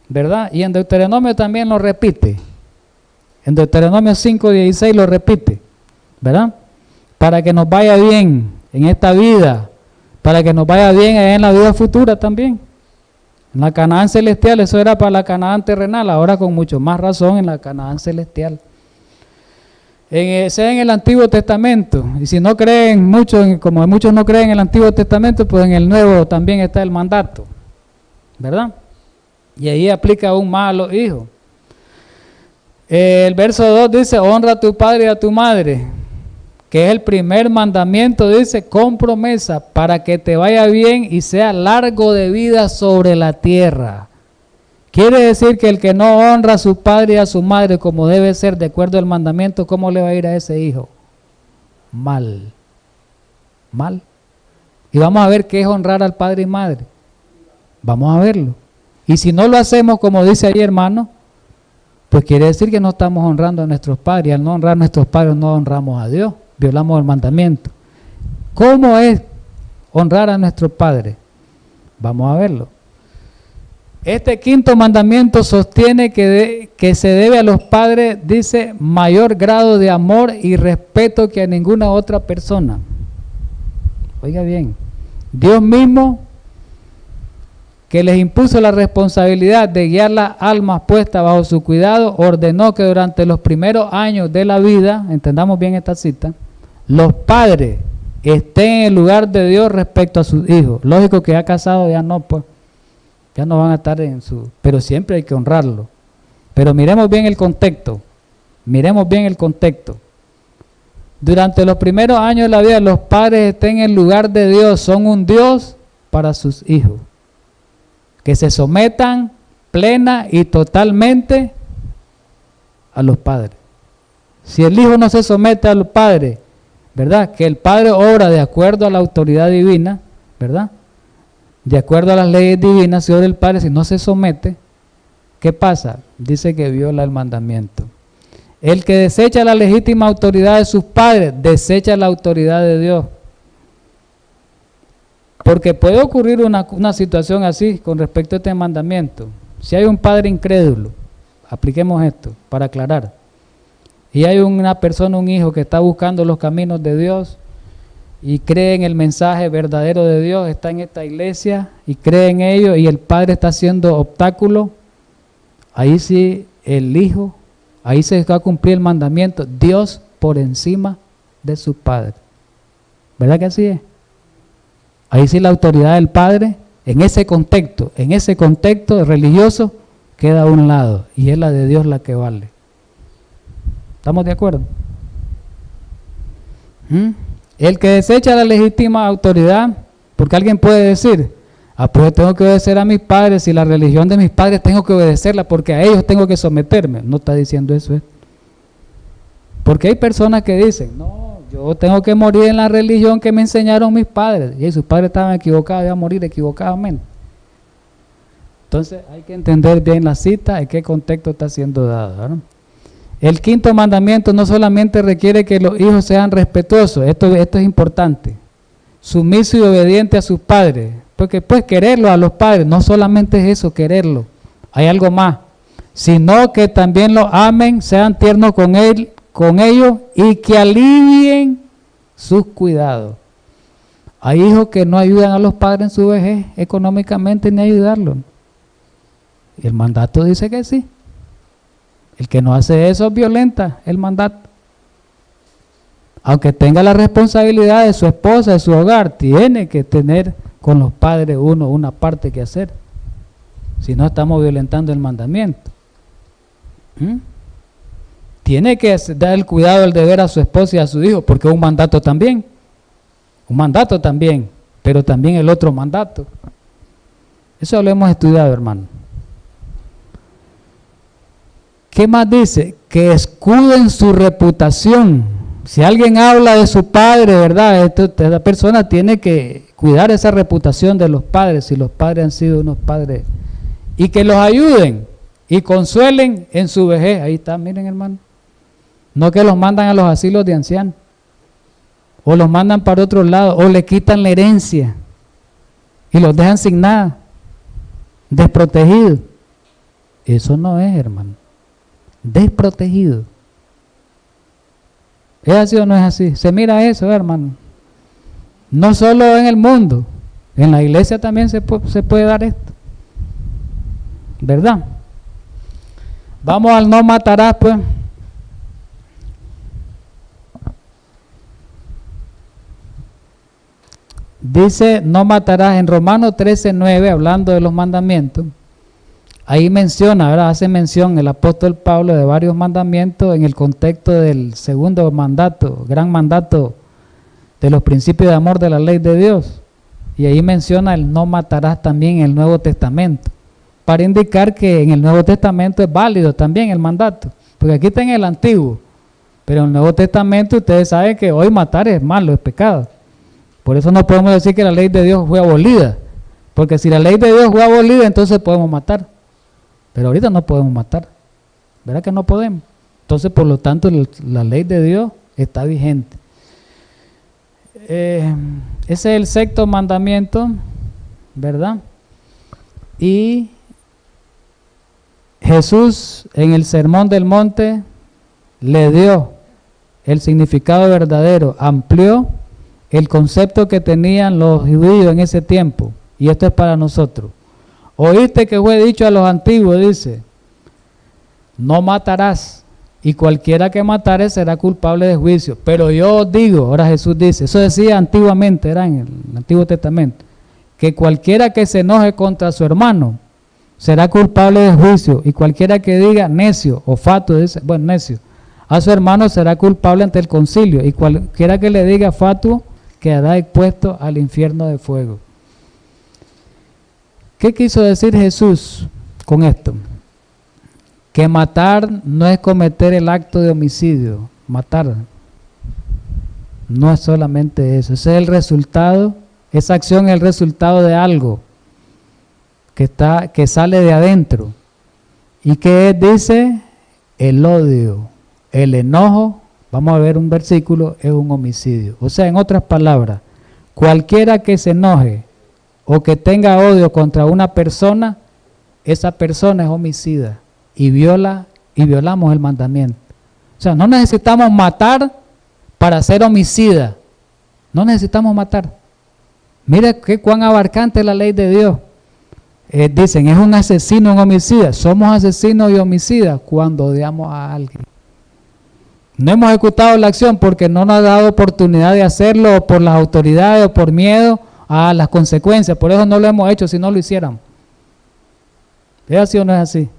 Speaker 1: ¿verdad? Y en Deuteronomio también lo repite. En Deuteronomio 5:16 lo repite, ¿verdad? Para que nos vaya bien en esta vida, para que nos vaya bien en la vida futura también. En la Canaán celestial, eso era para la Canaán terrenal, ahora con mucho más razón en la Canaán celestial. Sea en el Antiguo Testamento, y si no creen mucho, como muchos no creen en el Antiguo Testamento, pues en el Nuevo también está el mandato, ¿verdad? Y ahí aplica aún más a los hijos. El verso 2 dice, honra a tu padre y a tu madre, que es el primer mandamiento, dice, con promesa, para que te vaya bien y sea largo de vida sobre la tierra. Quiere decir que el que no honra a su padre y a su madre como debe ser, de acuerdo al mandamiento, ¿cómo le va a ir a ese hijo? Mal. Mal. Y vamos a ver qué es honrar al padre y madre. Vamos a verlo. Y si no lo hacemos como dice ahí, hermano, pues quiere decir que no estamos honrando a nuestros padres. Y al no honrar a nuestros padres no honramos a Dios, violamos el mandamiento. ¿Cómo es honrar a nuestros padres? Vamos a verlo. Este quinto mandamiento sostiene que se debe a los padres, dice, mayor grado de amor y respeto que a ninguna otra persona. Oiga bien, Dios mismo, que les impuso la responsabilidad de guiar las almas puestas bajo su cuidado, ordenó que durante los primeros años de la vida, entendamos bien esta cita, los padres estén en el lugar de Dios respecto a sus hijos. Lógico que ya casados ya no, pues, ya no van a estar en su... Pero siempre hay que honrarlo. Pero miremos bien el contexto. Miremos bien el contexto. Durante los primeros años de la vida, los padres estén en el lugar de Dios. Son un Dios para sus hijos. Que se sometan plena y totalmente a los padres. Si el hijo no se somete a los padres, ¿verdad? Que el padre obra de acuerdo a la autoridad divina, ¿verdad? De acuerdo a las leyes divinas, si obra el padre, si no se somete, ¿qué pasa? Dice que viola el mandamiento. El que desecha la legítima autoridad de sus padres, desecha la autoridad de Dios. Porque puede ocurrir una situación así con respecto a este mandamiento. Si hay un padre incrédulo, apliquemos esto para aclarar, y hay una persona, un hijo que está buscando los caminos de Dios, y cree en el mensaje verdadero de Dios, está en esta iglesia y cree en ello y el padre está haciendo obstáculo, ahí sí el hijo, ahí se va a cumplir el mandamiento, Dios por encima de su padre. ¿Verdad que así es? Ahí sí la autoridad del padre, en ese contexto religioso, queda a un lado y es la de Dios la que vale. ¿Estamos de acuerdo? El que desecha la legítima autoridad, porque alguien puede decir, pues tengo que obedecer a mis padres y la religión de mis padres tengo que obedecerla porque a ellos tengo que someterme. No está diciendo eso. Porque hay personas que dicen, no, yo tengo que morir en la religión que me enseñaron mis padres. Y sus padres estaban equivocados, iban a morir equivocadamente. Entonces hay que entender bien la cita, en qué contexto está siendo dada, ¿no? El quinto mandamiento no solamente requiere que los hijos sean respetuosos, esto es importante, sumiso y obediente a sus padres, porque pues quererlo a los padres, no solamente es eso, quererlo, hay algo más, sino que también los amen, sean tiernos con ellos y que alivien sus cuidados. Hay hijos que no ayudan a los padres en su vejez económicamente ni ayudarlos. El mandato dice que sí. El que no hace eso violenta el mandato. Aunque tenga la responsabilidad de su esposa, de su hogar, tiene que tener con los padres una parte que hacer. Si no, estamos violentando el mandamiento. Tiene que dar el cuidado, el deber a su esposa y a su hijo, porque es un mandato también. Un mandato también, pero también el otro mandato. Eso lo hemos estudiado, hermano. ¿Qué más dice? Que escuden su reputación. Si alguien habla de su padre, ¿verdad? Esta persona tiene que cuidar esa reputación de los padres, si los padres han sido unos padres. Y que los ayuden y consuelen en su vejez. Ahí está, miren, hermano. No que los mandan a los asilos de ancianos. O los mandan para otro lado. O le quitan la herencia. Y los dejan sin nada. Desprotegidos. Eso no es, hermano. Desprotegido. ¿Es así o no es así? Se mira eso, hermano. No solo en el mundo, en la iglesia también se puede dar esto. ¿Verdad? Vamos al no matarás, pues. Dice, no matarás en Romanos 13:9, hablando de los mandamientos. Ahí menciona, ¿verdad? Hace mención el apóstol Pablo de varios mandamientos en el contexto del segundo mandato, gran mandato de los principios de amor de la ley de Dios. Y ahí menciona el no matarás también en el Nuevo Testamento, para indicar que en el Nuevo Testamento es válido también el mandato, porque aquí está en el Antiguo, pero en el Nuevo Testamento ustedes saben que hoy matar es malo, es pecado. Por eso no podemos decir que la ley de Dios fue abolida, porque si la ley de Dios fue abolida, entonces podemos matar. Pero ahorita no podemos matar, ¿verdad que no podemos? Entonces, por lo tanto, la ley de Dios está vigente. Ese es el sexto mandamiento, ¿verdad? Y Jesús en el Sermón del Monte le dio el significado verdadero, amplió el concepto que tenían los judíos en ese tiempo, y esto es para nosotros. Oíste que fue dicho a los antiguos, dice, no matarás, y cualquiera que matare será culpable de juicio. Pero yo os digo, ahora Jesús dice, eso decía antiguamente, era en el Antiguo Testamento, que cualquiera que se enoje contra su hermano será culpable de juicio, y cualquiera que diga necio o fatuo, dice, bueno, necio, a su hermano será culpable ante el concilio, y cualquiera que le diga fatuo quedará expuesto al infierno de fuego. ¿Qué quiso decir Jesús con esto? Que matar no es cometer el acto de homicidio. Matar no es solamente eso. Ese es el resultado, esa acción es el resultado de algo que sale de adentro. ¿Y qué dice? El odio, el enojo, vamos a ver un versículo, es un homicidio. O sea, en otras palabras, cualquiera que se enoje o que tenga odio contra una persona, esa persona es homicida y violamos el mandamiento. O sea, no necesitamos matar para ser homicida. No necesitamos matar. Mira que cuán abarcante es la ley de Dios. Dicen, es un asesino, un homicida. Somos asesinos y homicidas cuando odiamos a alguien. No hemos ejecutado la acción porque no nos ha dado oportunidad de hacerlo, o por las autoridades, o por miedo a las consecuencias. Por eso no lo hemos hecho si no lo hiciéramos. ¿Es así o no es así?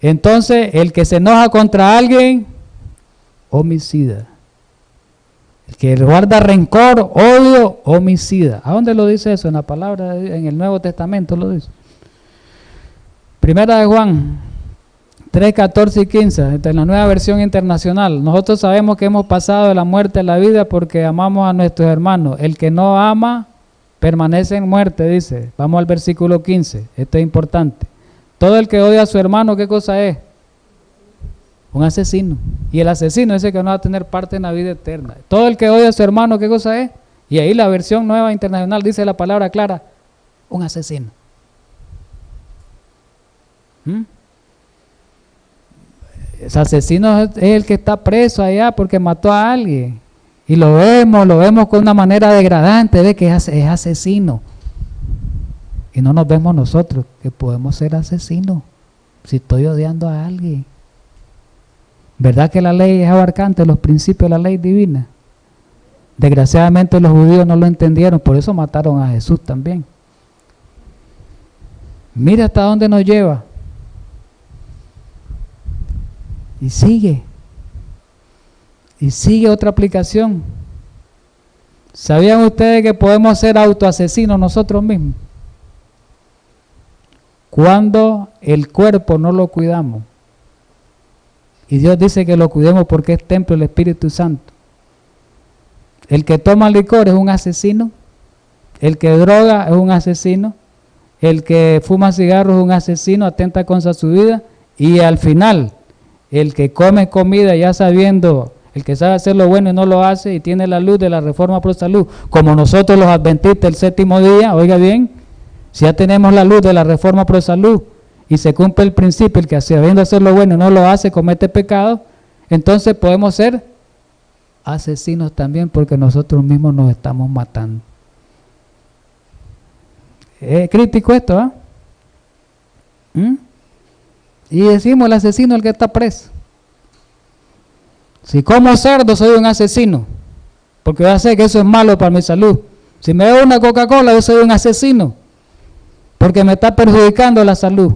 Speaker 1: Entonces, el que se enoja contra alguien, homicida. El que guarda rencor, odio, homicida. ¿A dónde lo dice eso? En la palabra, en el Nuevo Testamento lo dice. Primera de Juan 3, 14 y 15, en la Nueva Versión Internacional. Nosotros sabemos que hemos pasado de la muerte a la vida porque amamos a nuestros hermanos. El que no ama permanece en muerte, dice. Vamos al versículo 15, esto es importante. Todo el que odia a su hermano, ¿qué cosa es? Un asesino. Y el asesino es el que no va a tener parte en la vida eterna. Todo el que odia a su hermano, ¿qué cosa es? Y ahí la versión nueva internacional dice la palabra clara, un asesino. Ese asesino es el que está preso allá porque mató a alguien. Y lo vemos con una manera degradante, de que es asesino. Y no nos vemos nosotros, que podemos ser asesinos, si estoy odiando a alguien. ¿Verdad que la ley es abarcante, los principios de la ley divina? Desgraciadamente los judíos no lo entendieron, por eso mataron a Jesús también. Mira hasta dónde nos lleva. Y sigue otra aplicación. ¿Sabían ustedes que podemos ser autoasesinos nosotros mismos? Cuando el cuerpo no lo cuidamos. Y Dios dice que lo cuidemos porque es templo del Espíritu Santo. El que toma licor es un asesino. El que droga es un asesino. El que fuma cigarros es un asesino, atenta contra su vida. Y al final, el que come comida ya sabiendo, el que sabe hacer lo bueno y no lo hace y tiene la luz de la reforma pro salud, como nosotros los adventistas el séptimo día, oiga bien, si ya tenemos la luz de la reforma pro salud y se cumple el principio, el que sabiendo hacer lo bueno y no lo hace, comete pecado, entonces podemos ser asesinos también porque nosotros mismos nos estamos matando. Es crítico esto, ¿ah? Y decimos el asesino es el que está preso. Si como cerdo soy un asesino, porque yo sé que eso es malo para mi salud. Si me bebo una Coca-Cola yo soy un asesino, porque me está perjudicando la salud.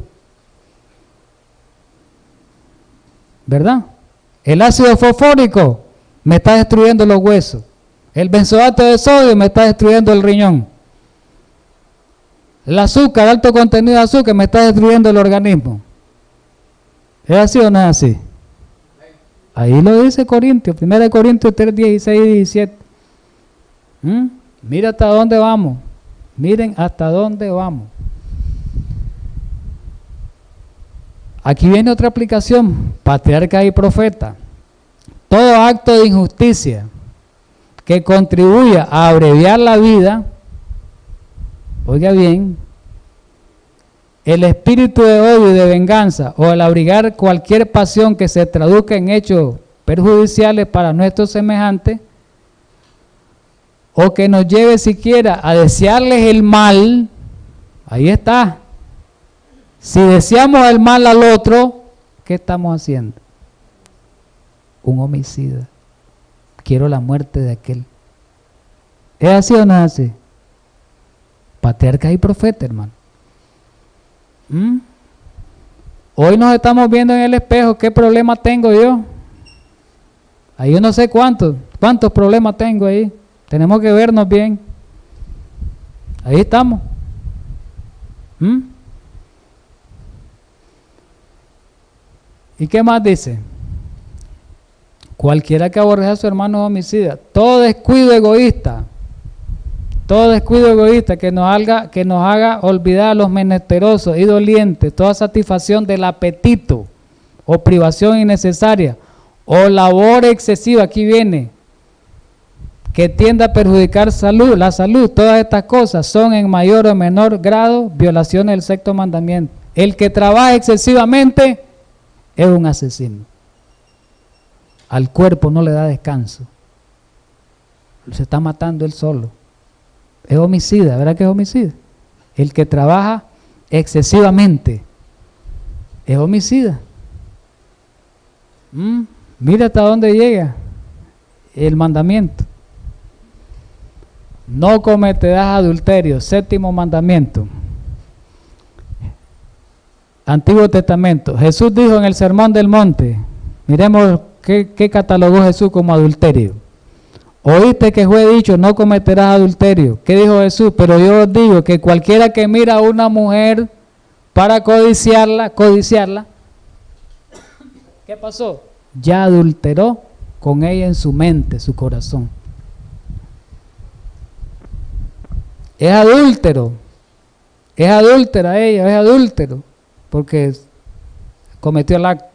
Speaker 1: ¿Verdad? El ácido fosfórico me está destruyendo los huesos. El benzoato de sodio me está destruyendo el riñón. El azúcar, alto contenido de azúcar, me está destruyendo el organismo. ¿Es así o no es así? Ahí lo dice Corintios, 1 Corintios 3, 16 y 17. Mira hasta dónde vamos. Miren hasta dónde vamos. Aquí viene otra aplicación, patriarca y profeta. Todo acto de injusticia que contribuya a abreviar la vida, oiga bien, el espíritu de odio y de venganza o el abrigar cualquier pasión que se traduzca en hechos perjudiciales para nuestros semejantes o que nos lleve siquiera a desearles el mal, ahí está. Si deseamos el mal al otro, ¿qué estamos haciendo? Un homicida. Quiero la muerte de aquel. ¿Es así o no es así? Patriarca y profeta, hermano. Hoy nos estamos viendo en el espejo, ¿qué problema tengo yo? Ahí yo no sé cuántos problemas tengo ahí. Tenemos que vernos bien. Ahí estamos. ¿Y qué más dice? Cualquiera que aborrezca a su hermano es homicida. Todo descuido egoísta que nos haga olvidar a los menesterosos y dolientes, toda satisfacción del apetito o privación innecesaria o labor excesiva, aquí viene, que tienda a perjudicar la salud, todas estas cosas son en mayor o menor grado violaciones del sexto mandamiento. El que trabaja excesivamente es un asesino. Al cuerpo no le da descanso. se está matando él solo. Es homicida, ¿verdad que es homicida? El que trabaja excesivamente es homicida. Mira hasta dónde llega el mandamiento. No cometerás adulterio, 7º mandamiento. Antiguo Testamento. Jesús dijo en el Sermón del Monte, miremos qué catalogó Jesús como adulterio. Oíste que fue dicho, no cometerás adulterio. ¿Qué dijo Jesús? Pero yo os digo que cualquiera que mira a una mujer para codiciarla, ¿qué pasó? Ya adulteró con ella en su mente, su corazón. Es adúltero, es adúltera ella, es adúltero, porque cometió el acto.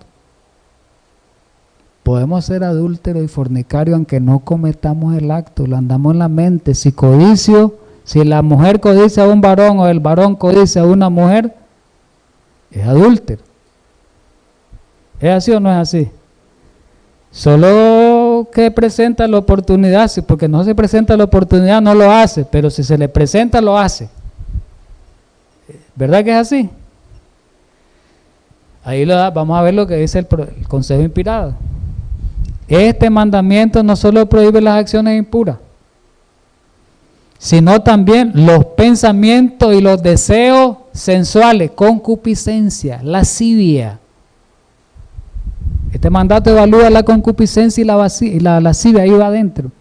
Speaker 1: Podemos ser adúlteros y fornicarios aunque no cometamos el acto, lo andamos en la mente. Si la mujer codicia a un varón o el varón codicia a una mujer, es adúltero. ¿Es así o no es así? Solo que presenta la oportunidad, porque no se presenta la oportunidad no lo hace, pero si se le presenta lo hace. ¿Verdad que es así? Ahí vamos a ver lo que dice el consejo inspirado. Este mandamiento no solo prohíbe las acciones impuras, sino también los pensamientos y los deseos sensuales, concupiscencia, lascivia. Este mandato evalúa la concupiscencia y la lascivia, ahí va adentro.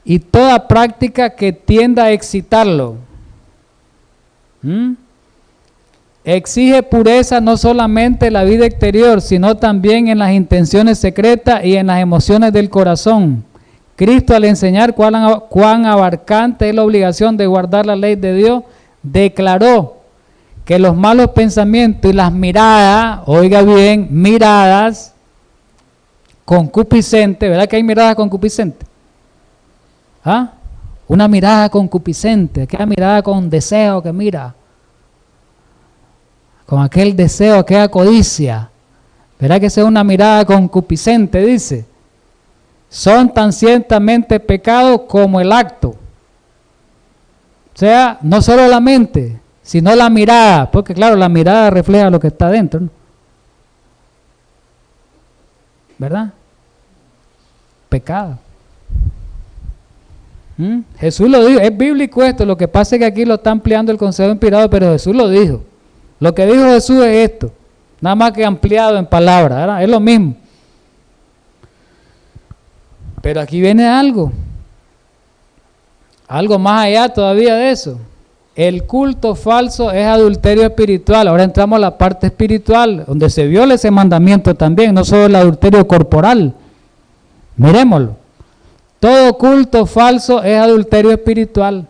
Speaker 1: Y toda práctica que tienda a excitarlo. Exige pureza no solamente en la vida exterior, sino también en las intenciones secretas y en las emociones del corazón. Cristo, al enseñar cuán abarcante es la obligación de guardar la ley de Dios, declaró que los malos pensamientos y las miradas, oiga bien, miradas concupiscentes, ¿verdad que hay miradas concupiscentes? ¿Ah? Una mirada concupiscente, aquella mirada con deseo que mira, con aquel deseo, aquella codicia, ¿verdad que esa es una mirada concupiscente? Dice, son tan ciertamente pecados como el acto. O sea, no solo la mente, sino la mirada, porque claro, la mirada refleja lo que está dentro, ¿no? ¿Verdad? Pecado. Jesús lo dijo, es bíblico esto, lo que pasa es que aquí lo está ampliando el consejo inspirado, pero Jesús lo dijo. Lo que dijo Jesús es esto, nada más que ampliado en palabras, ¿verdad? Es lo mismo. Pero aquí viene algo más allá todavía de eso. El culto falso es adulterio espiritual. Ahora entramos a la parte espiritual, donde se viola ese mandamiento también, no solo el adulterio corporal. Miremoslo. Todo culto falso es adulterio espiritual.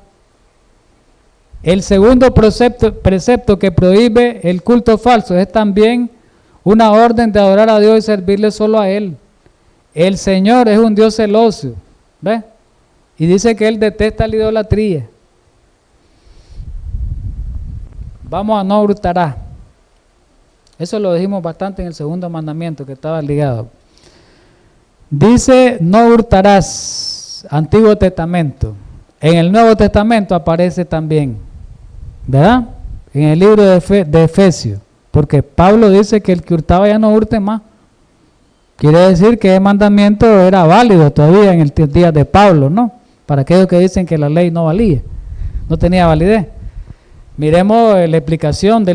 Speaker 1: El segundo precepto que prohíbe el culto falso es también una orden de adorar a Dios y servirle solo a Él. El Señor es un Dios celoso, ¿ves? Y dice que Él detesta la idolatría. Vamos a no hurtarás. Eso lo dijimos bastante en el segundo mandamiento que estaba ligado. Dice no hurtarás, Antiguo Testamento. En el Nuevo Testamento aparece también, ¿verdad? En el libro de Efesios, porque Pablo dice que el que hurtaba ya no hurte más. Quiere decir que el mandamiento era válido todavía en el día de Pablo, ¿no? Para aquellos que dicen que la ley no valía, no tenía validez. Miremos la explicación de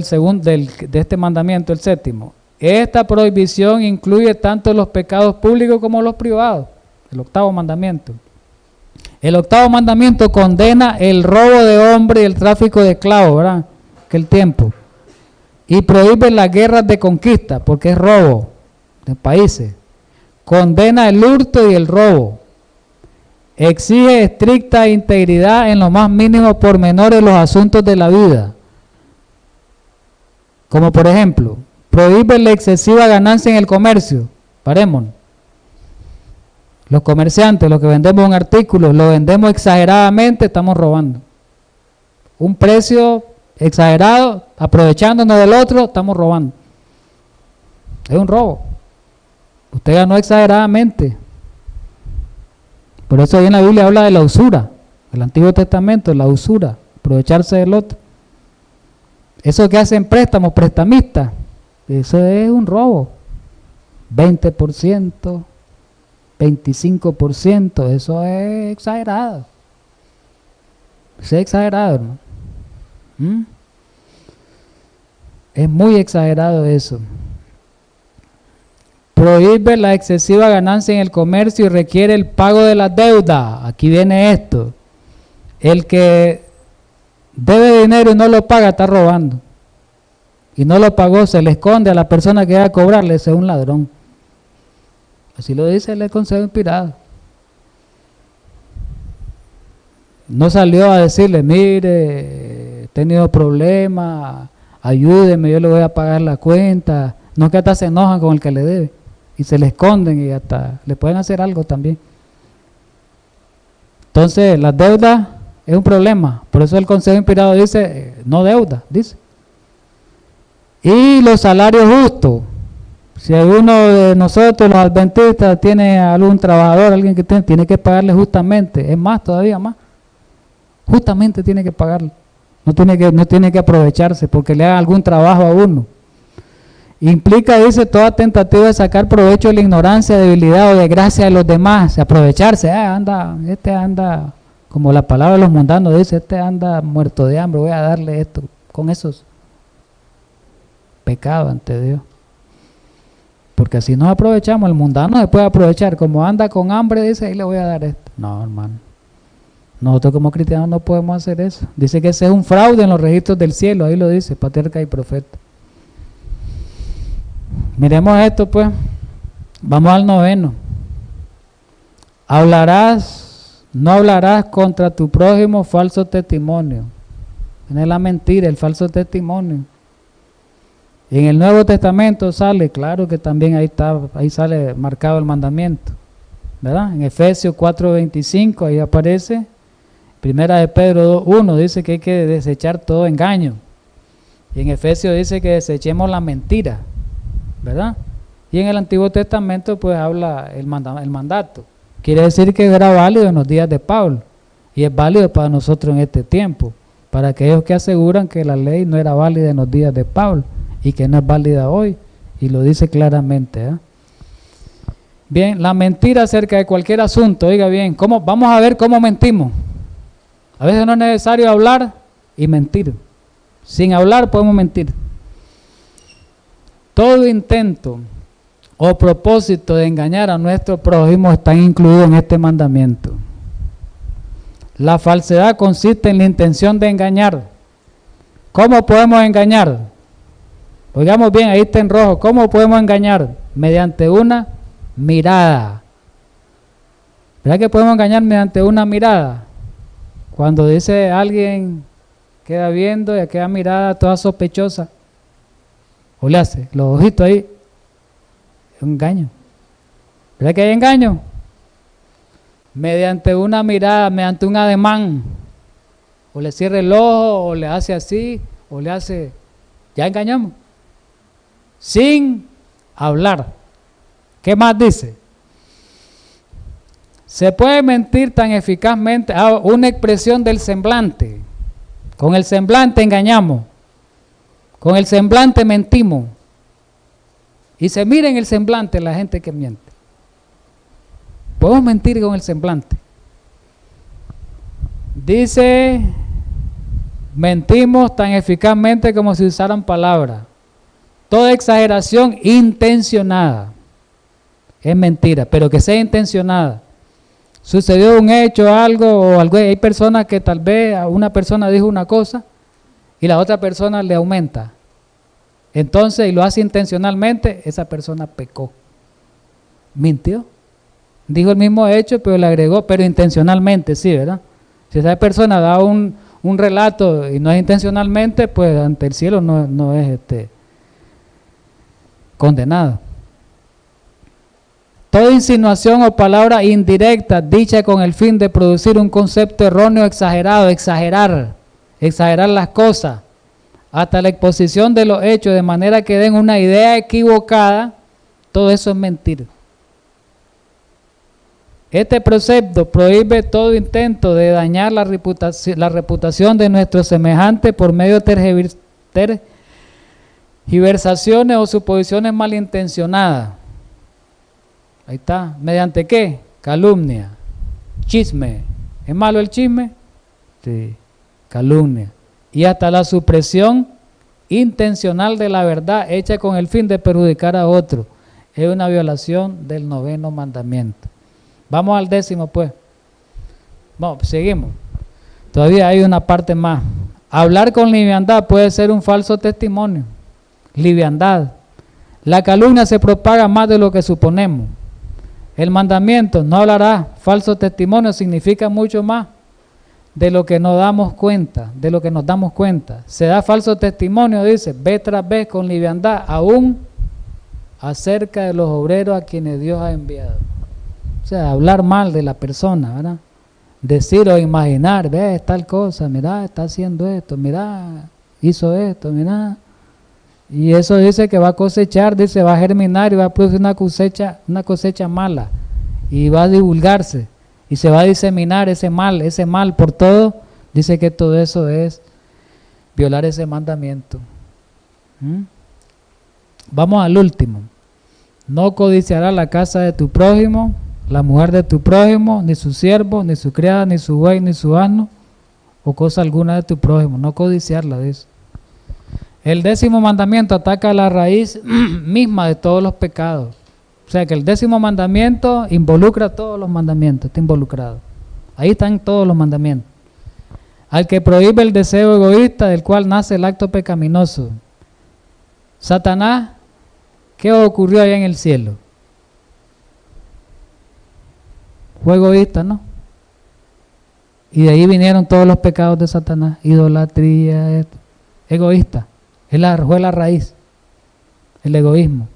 Speaker 1: este mandamiento, el 7º. Esta prohibición incluye tanto los pecados públicos como los privados, el 8º mandamiento. El 8º mandamiento condena el robo de hombre y el tráfico de esclavos, ¿verdad? Aquel tiempo. Y prohíbe las guerras de conquista, porque es robo de países. Condena el hurto y el robo. Exige estricta integridad en los más mínimos pormenores de los asuntos de la vida. Como por ejemplo, prohíbe la excesiva ganancia en el comercio. Parémonos. Los comerciantes, los que vendemos un artículo, lo vendemos exageradamente, estamos robando. Un precio exagerado, aprovechándonos del otro, estamos robando. Es un robo. Usted ganó exageradamente. Por eso ahí en la Biblia habla de la usura, el Antiguo Testamento, la usura, aprovecharse del otro. Eso que hacen préstamos, prestamistas, eso es un robo. 20%, 25%, eso es exagerado. Eso es exagerado, hermano. Es muy exagerado eso. Prohíbe la excesiva ganancia en el comercio y requiere el pago de la deuda. Aquí viene esto. El que debe dinero y no lo paga está robando. Y no lo pagó, se le esconde a la persona que va a cobrarle, ese es un ladrón. Así lo dice el consejo inspirado. No salió a decirle, mire, he tenido problemas, ayúdeme, yo le voy a pagar la cuenta. No, que hasta se enojan con el que le debe y se le esconden y hasta le pueden hacer algo también. Entonces, la deuda es un problema. Por eso el consejo inspirado dice, no deuda, dice. Y los salarios justos. Si alguno de nosotros, los adventistas, tiene algún trabajador, alguien que tiene que pagarle justamente, es más, todavía más. Justamente tiene que pagarle. No tiene que aprovecharse porque le haga algún trabajo a uno. Implica, dice, toda tentativa de sacar provecho de la ignorancia, debilidad o desgracia de los demás, aprovecharse. Este anda, como la palabra de los mundanos dice, este anda muerto de hambre, voy a darle esto, con esos pecados ante Dios. Porque así nos aprovechamos, el mundano se puede aprovechar, como anda con hambre, dice, ahí le voy a dar esto. No, hermano, nosotros como cristianos no podemos hacer eso. Dice que ese es un fraude en los registros del cielo, ahí lo dice, patriarca y profeta. Miremos esto pues, vamos al 9. No hablarás contra tu prójimo falso testimonio. No es la mentira, el falso testimonio. Y en el Nuevo Testamento sale, claro que también ahí sale marcado el mandamiento, ¿verdad? En Efesios 4:25 ahí aparece, Primera de Pedro 2:1 dice que hay que desechar todo engaño. Y en Efesios dice que desechemos la mentira, ¿verdad? Y en el Antiguo Testamento pues habla el mandato. Quiere decir que era válido en los días de Pablo y es válido para nosotros en este tiempo, para aquellos que aseguran que la ley no era válida en los días de Pablo y que no es válida hoy, y lo dice claramente. Bien, la mentira acerca de cualquier asunto, oiga bien, vamos a ver cómo mentimos. A veces no es necesario hablar y mentir. Sin hablar podemos mentir. Todo intento o propósito de engañar a nuestro prójimo está incluido en este mandamiento. La falsedad consiste en la intención de engañar. ¿Cómo podemos engañar? Oigamos bien, ahí está en rojo. ¿Cómo podemos engañar? Mediante una mirada. ¿Verdad que podemos engañar mediante una mirada? Cuando dice alguien, queda viendo y aquella mirada toda sospechosa, o le hace los ojitos ahí, es un engaño. ¿Verdad que hay engaño? Mediante una mirada, mediante un ademán, o le cierra el ojo, o le hace así, o le hace, ya engañamos. Sin hablar. ¿Qué más dice? Se puede mentir tan eficazmente, una expresión del semblante. Con el semblante engañamos, con el semblante mentimos. Y se mira en el semblante la gente que miente. Podemos mentir con el semblante. Dice, mentimos tan eficazmente como si usaran palabras. Toda exageración intencionada es mentira, pero que sea intencionada. Sucedió un hecho, algo, hay personas que tal vez una persona dijo una cosa y la otra persona le aumenta. Entonces, y lo hace intencionalmente, esa persona pecó. Mintió. Dijo el mismo hecho, pero le agregó, pero intencionalmente, sí, ¿verdad? Si esa persona da un relato y no es intencionalmente, pues ante el cielo no es condenado. Toda insinuación o palabra indirecta dicha con el fin de producir un concepto erróneo exagerado, exagerar las cosas, hasta la exposición de los hechos de manera que den una idea equivocada, todo eso es mentir. Este precepto prohíbe todo intento de dañar la reputación de nuestro semejante por medio de tergiversaciones o suposiciones malintencionadas. Ahí está. ¿Mediante qué? Calumnia, chisme. ¿Es malo el chisme? Sí, calumnia. Y hasta la supresión intencional de la verdad hecha con el fin de perjudicar a otro. Es una violación del 9º mandamiento. Vamos al 10º pues. Vamos, seguimos. Todavía hay una parte más. Hablar con liviandad puede ser un falso testimonio. Liviandad. La calumnia se propaga más de lo que suponemos. El mandamiento, no hablará, falso testimonio, significa mucho más de lo que nos damos cuenta, Se da falso testimonio, dice, vez tras vez con liviandad, aún acerca de los obreros a quienes Dios ha enviado. O sea, hablar mal de la persona, ¿verdad? Decir o imaginar, ve tal cosa, mira, está haciendo esto, mira, hizo esto, mira. Y eso dice que va a cosechar, dice, va a germinar y va a producir una cosecha mala. Y va a divulgarse y se va a diseminar ese mal por todo. Dice que todo eso es violar ese mandamiento. Vamos al último. No codiciarás la casa de tu prójimo, la mujer de tu prójimo, ni su siervo, ni su criada, ni su buey, ni su asno, o cosa alguna de tu prójimo. No codiciarla, dice. El 10º mandamiento ataca la raíz misma de todos los pecados. O sea que el 10º mandamiento involucra todos los mandamientos, está involucrado. Ahí están todos los mandamientos. Al que prohíbe el deseo egoísta del cual nace el acto pecaminoso. Satanás, ¿qué ocurrió allá en el cielo? Fue egoísta, ¿no? Y de ahí vinieron todos los pecados de Satanás, idolatría, egoísta. Fue la raíz, el egoísmo.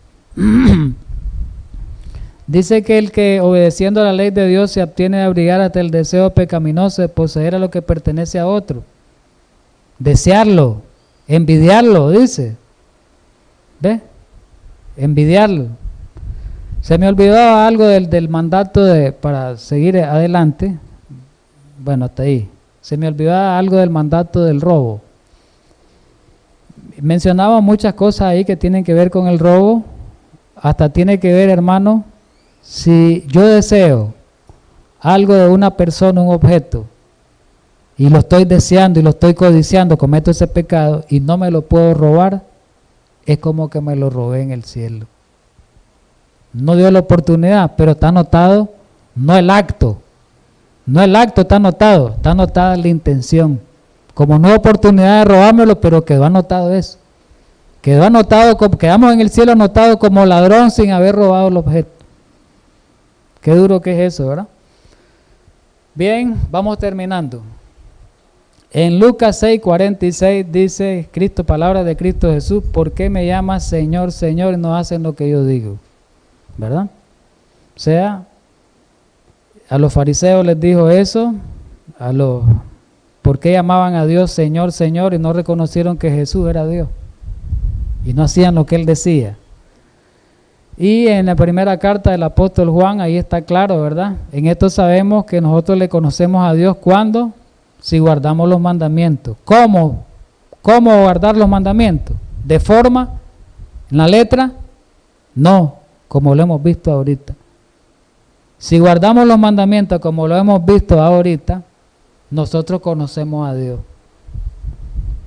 Speaker 1: Dice que el que obedeciendo a la ley de Dios se abstiene de abrigar hasta el deseo pecaminoso de poseer a lo que pertenece a otro. Desearlo, envidiarlo, dice. ¿Ve? Envidiarlo. Se me olvidó algo del mandato para seguir adelante. Bueno, hasta ahí. Se me olvidó algo del mandato del robo. Mencionaba muchas cosas ahí que tienen que ver con el robo. Hasta tiene que ver, hermano, si yo deseo algo de una persona, un objeto, y lo estoy deseando y lo estoy codiciando, cometo ese pecado y no me lo puedo robar, es como que me lo robé en el cielo. No dio la oportunidad, pero está anotado, no el acto está anotado, está anotada la intención. Como no hay oportunidad de robármelo, pero quedó anotado eso. Quedamos en el cielo anotado como ladrón sin haber robado el objeto. Qué duro que es eso, ¿verdad? Bien, vamos terminando. En Lucas 6:46 dice Cristo, palabra de Cristo Jesús, ¿por qué me llamas Señor, Señor y no hacen lo que yo digo? ¿Verdad? O sea, a los fariseos les dijo eso, ¿por qué llamaban a Dios Señor, Señor y no reconocieron que Jesús era Dios? Y no hacían lo que Él decía. Y en la primera carta del apóstol Juan, ahí está claro, ¿verdad? En esto sabemos que nosotros le conocemos a Dios cuando, si guardamos los mandamientos. ¿Cómo? ¿Cómo guardar los mandamientos? ¿De forma? ¿En la letra? No, como lo hemos visto ahorita. Si guardamos los mandamientos como lo hemos visto ahorita, nosotros conocemos a Dios.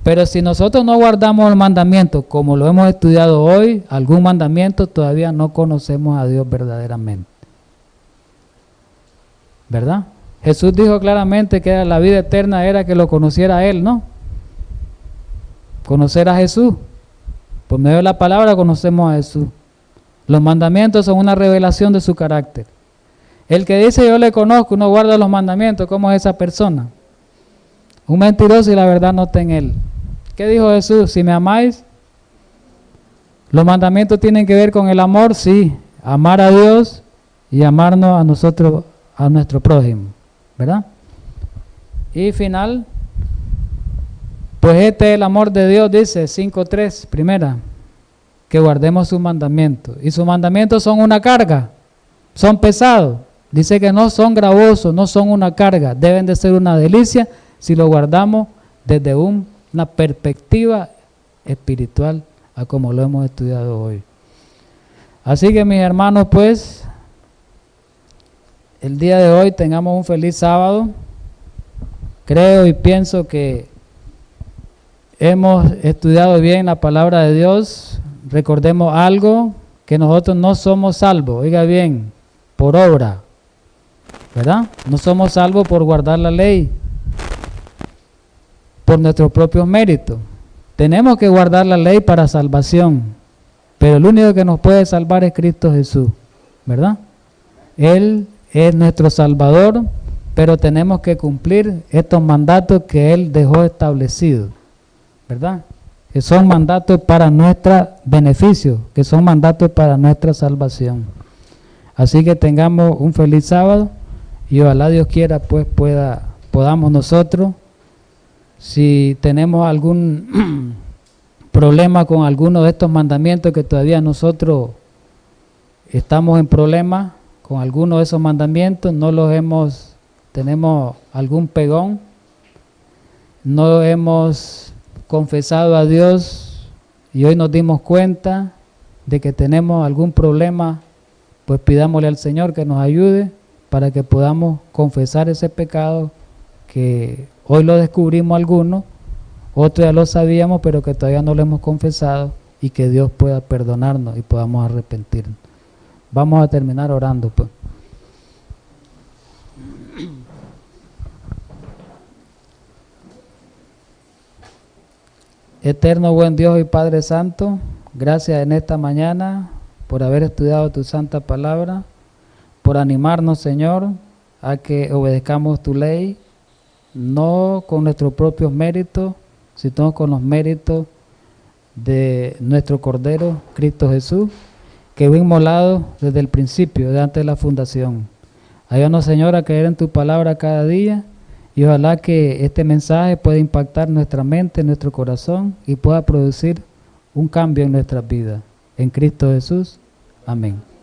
Speaker 1: Pero si nosotros no guardamos el mandamiento como lo hemos estudiado hoy, algún mandamiento, todavía no conocemos a Dios verdaderamente. ¿Verdad? Jesús dijo claramente que la vida eterna era que lo conociera a Él, ¿no? Conocer a Jesús. Por medio de la palabra conocemos a Jesús. Los mandamientos son una revelación de su carácter. El que dice yo le conozco y no guarda los mandamientos, ¿cómo es esa persona? Un mentiroso y la verdad no está en él. ¿Qué dijo Jesús? Si me amáis, los mandamientos tienen que ver con el amor, sí, amar a Dios y amarnos a nosotros, a nuestro prójimo, ¿verdad? Y final, pues este es el amor de Dios, dice 5:3, primera, que guardemos sus mandamientos. Y sus mandamientos son una carga, son pesados. Dice que no son gravosos, no son una carga, deben de ser una delicia si lo guardamos desde una perspectiva espiritual, a como lo hemos estudiado hoy. Así que mis hermanos, pues, el día de hoy tengamos un feliz sábado. Creo y pienso que hemos estudiado bien la palabra de Dios. Recordemos algo, que nosotros no somos salvos, oiga bien, por obra, ¿verdad? No somos salvos por guardar la ley, por nuestros propios méritos. Tenemos que guardar la ley para salvación, pero el único que nos puede salvar es Cristo Jesús, ¿verdad? Él es nuestro Salvador, pero tenemos que cumplir estos mandatos que Él dejó establecidos, ¿verdad? Que son mandatos para nuestro beneficio, que son mandatos para nuestra salvación. Así que tengamos un feliz sábado y ojalá Dios quiera, pues podamos nosotros, si tenemos algún problema con alguno de estos mandamientos, que todavía nosotros estamos en problema con alguno de esos mandamientos, tenemos algún pegón, no hemos confesado a Dios y hoy nos dimos cuenta de que tenemos algún problema, pues pidámosle al Señor que nos ayude para que podamos confesar ese pecado, que hoy lo descubrimos algunos, otros ya lo sabíamos, pero que todavía no lo hemos confesado, y que Dios pueda perdonarnos y podamos arrepentirnos. Vamos a terminar orando, pues. Eterno buen Dios y Padre Santo, gracias en esta mañana por haber estudiado tu santa palabra, por animarnos, Señor, a que obedezcamos tu ley, no con nuestros propios méritos, sino con los méritos de nuestro Cordero, Cristo Jesús, que fue inmolado desde el principio, de antes de la fundación. Ayúdanos, Señor, a creer en tu palabra cada día, y ojalá que este mensaje pueda impactar nuestra mente, nuestro corazón, y pueda producir un cambio en nuestras vidas. En Cristo Jesús. Amén.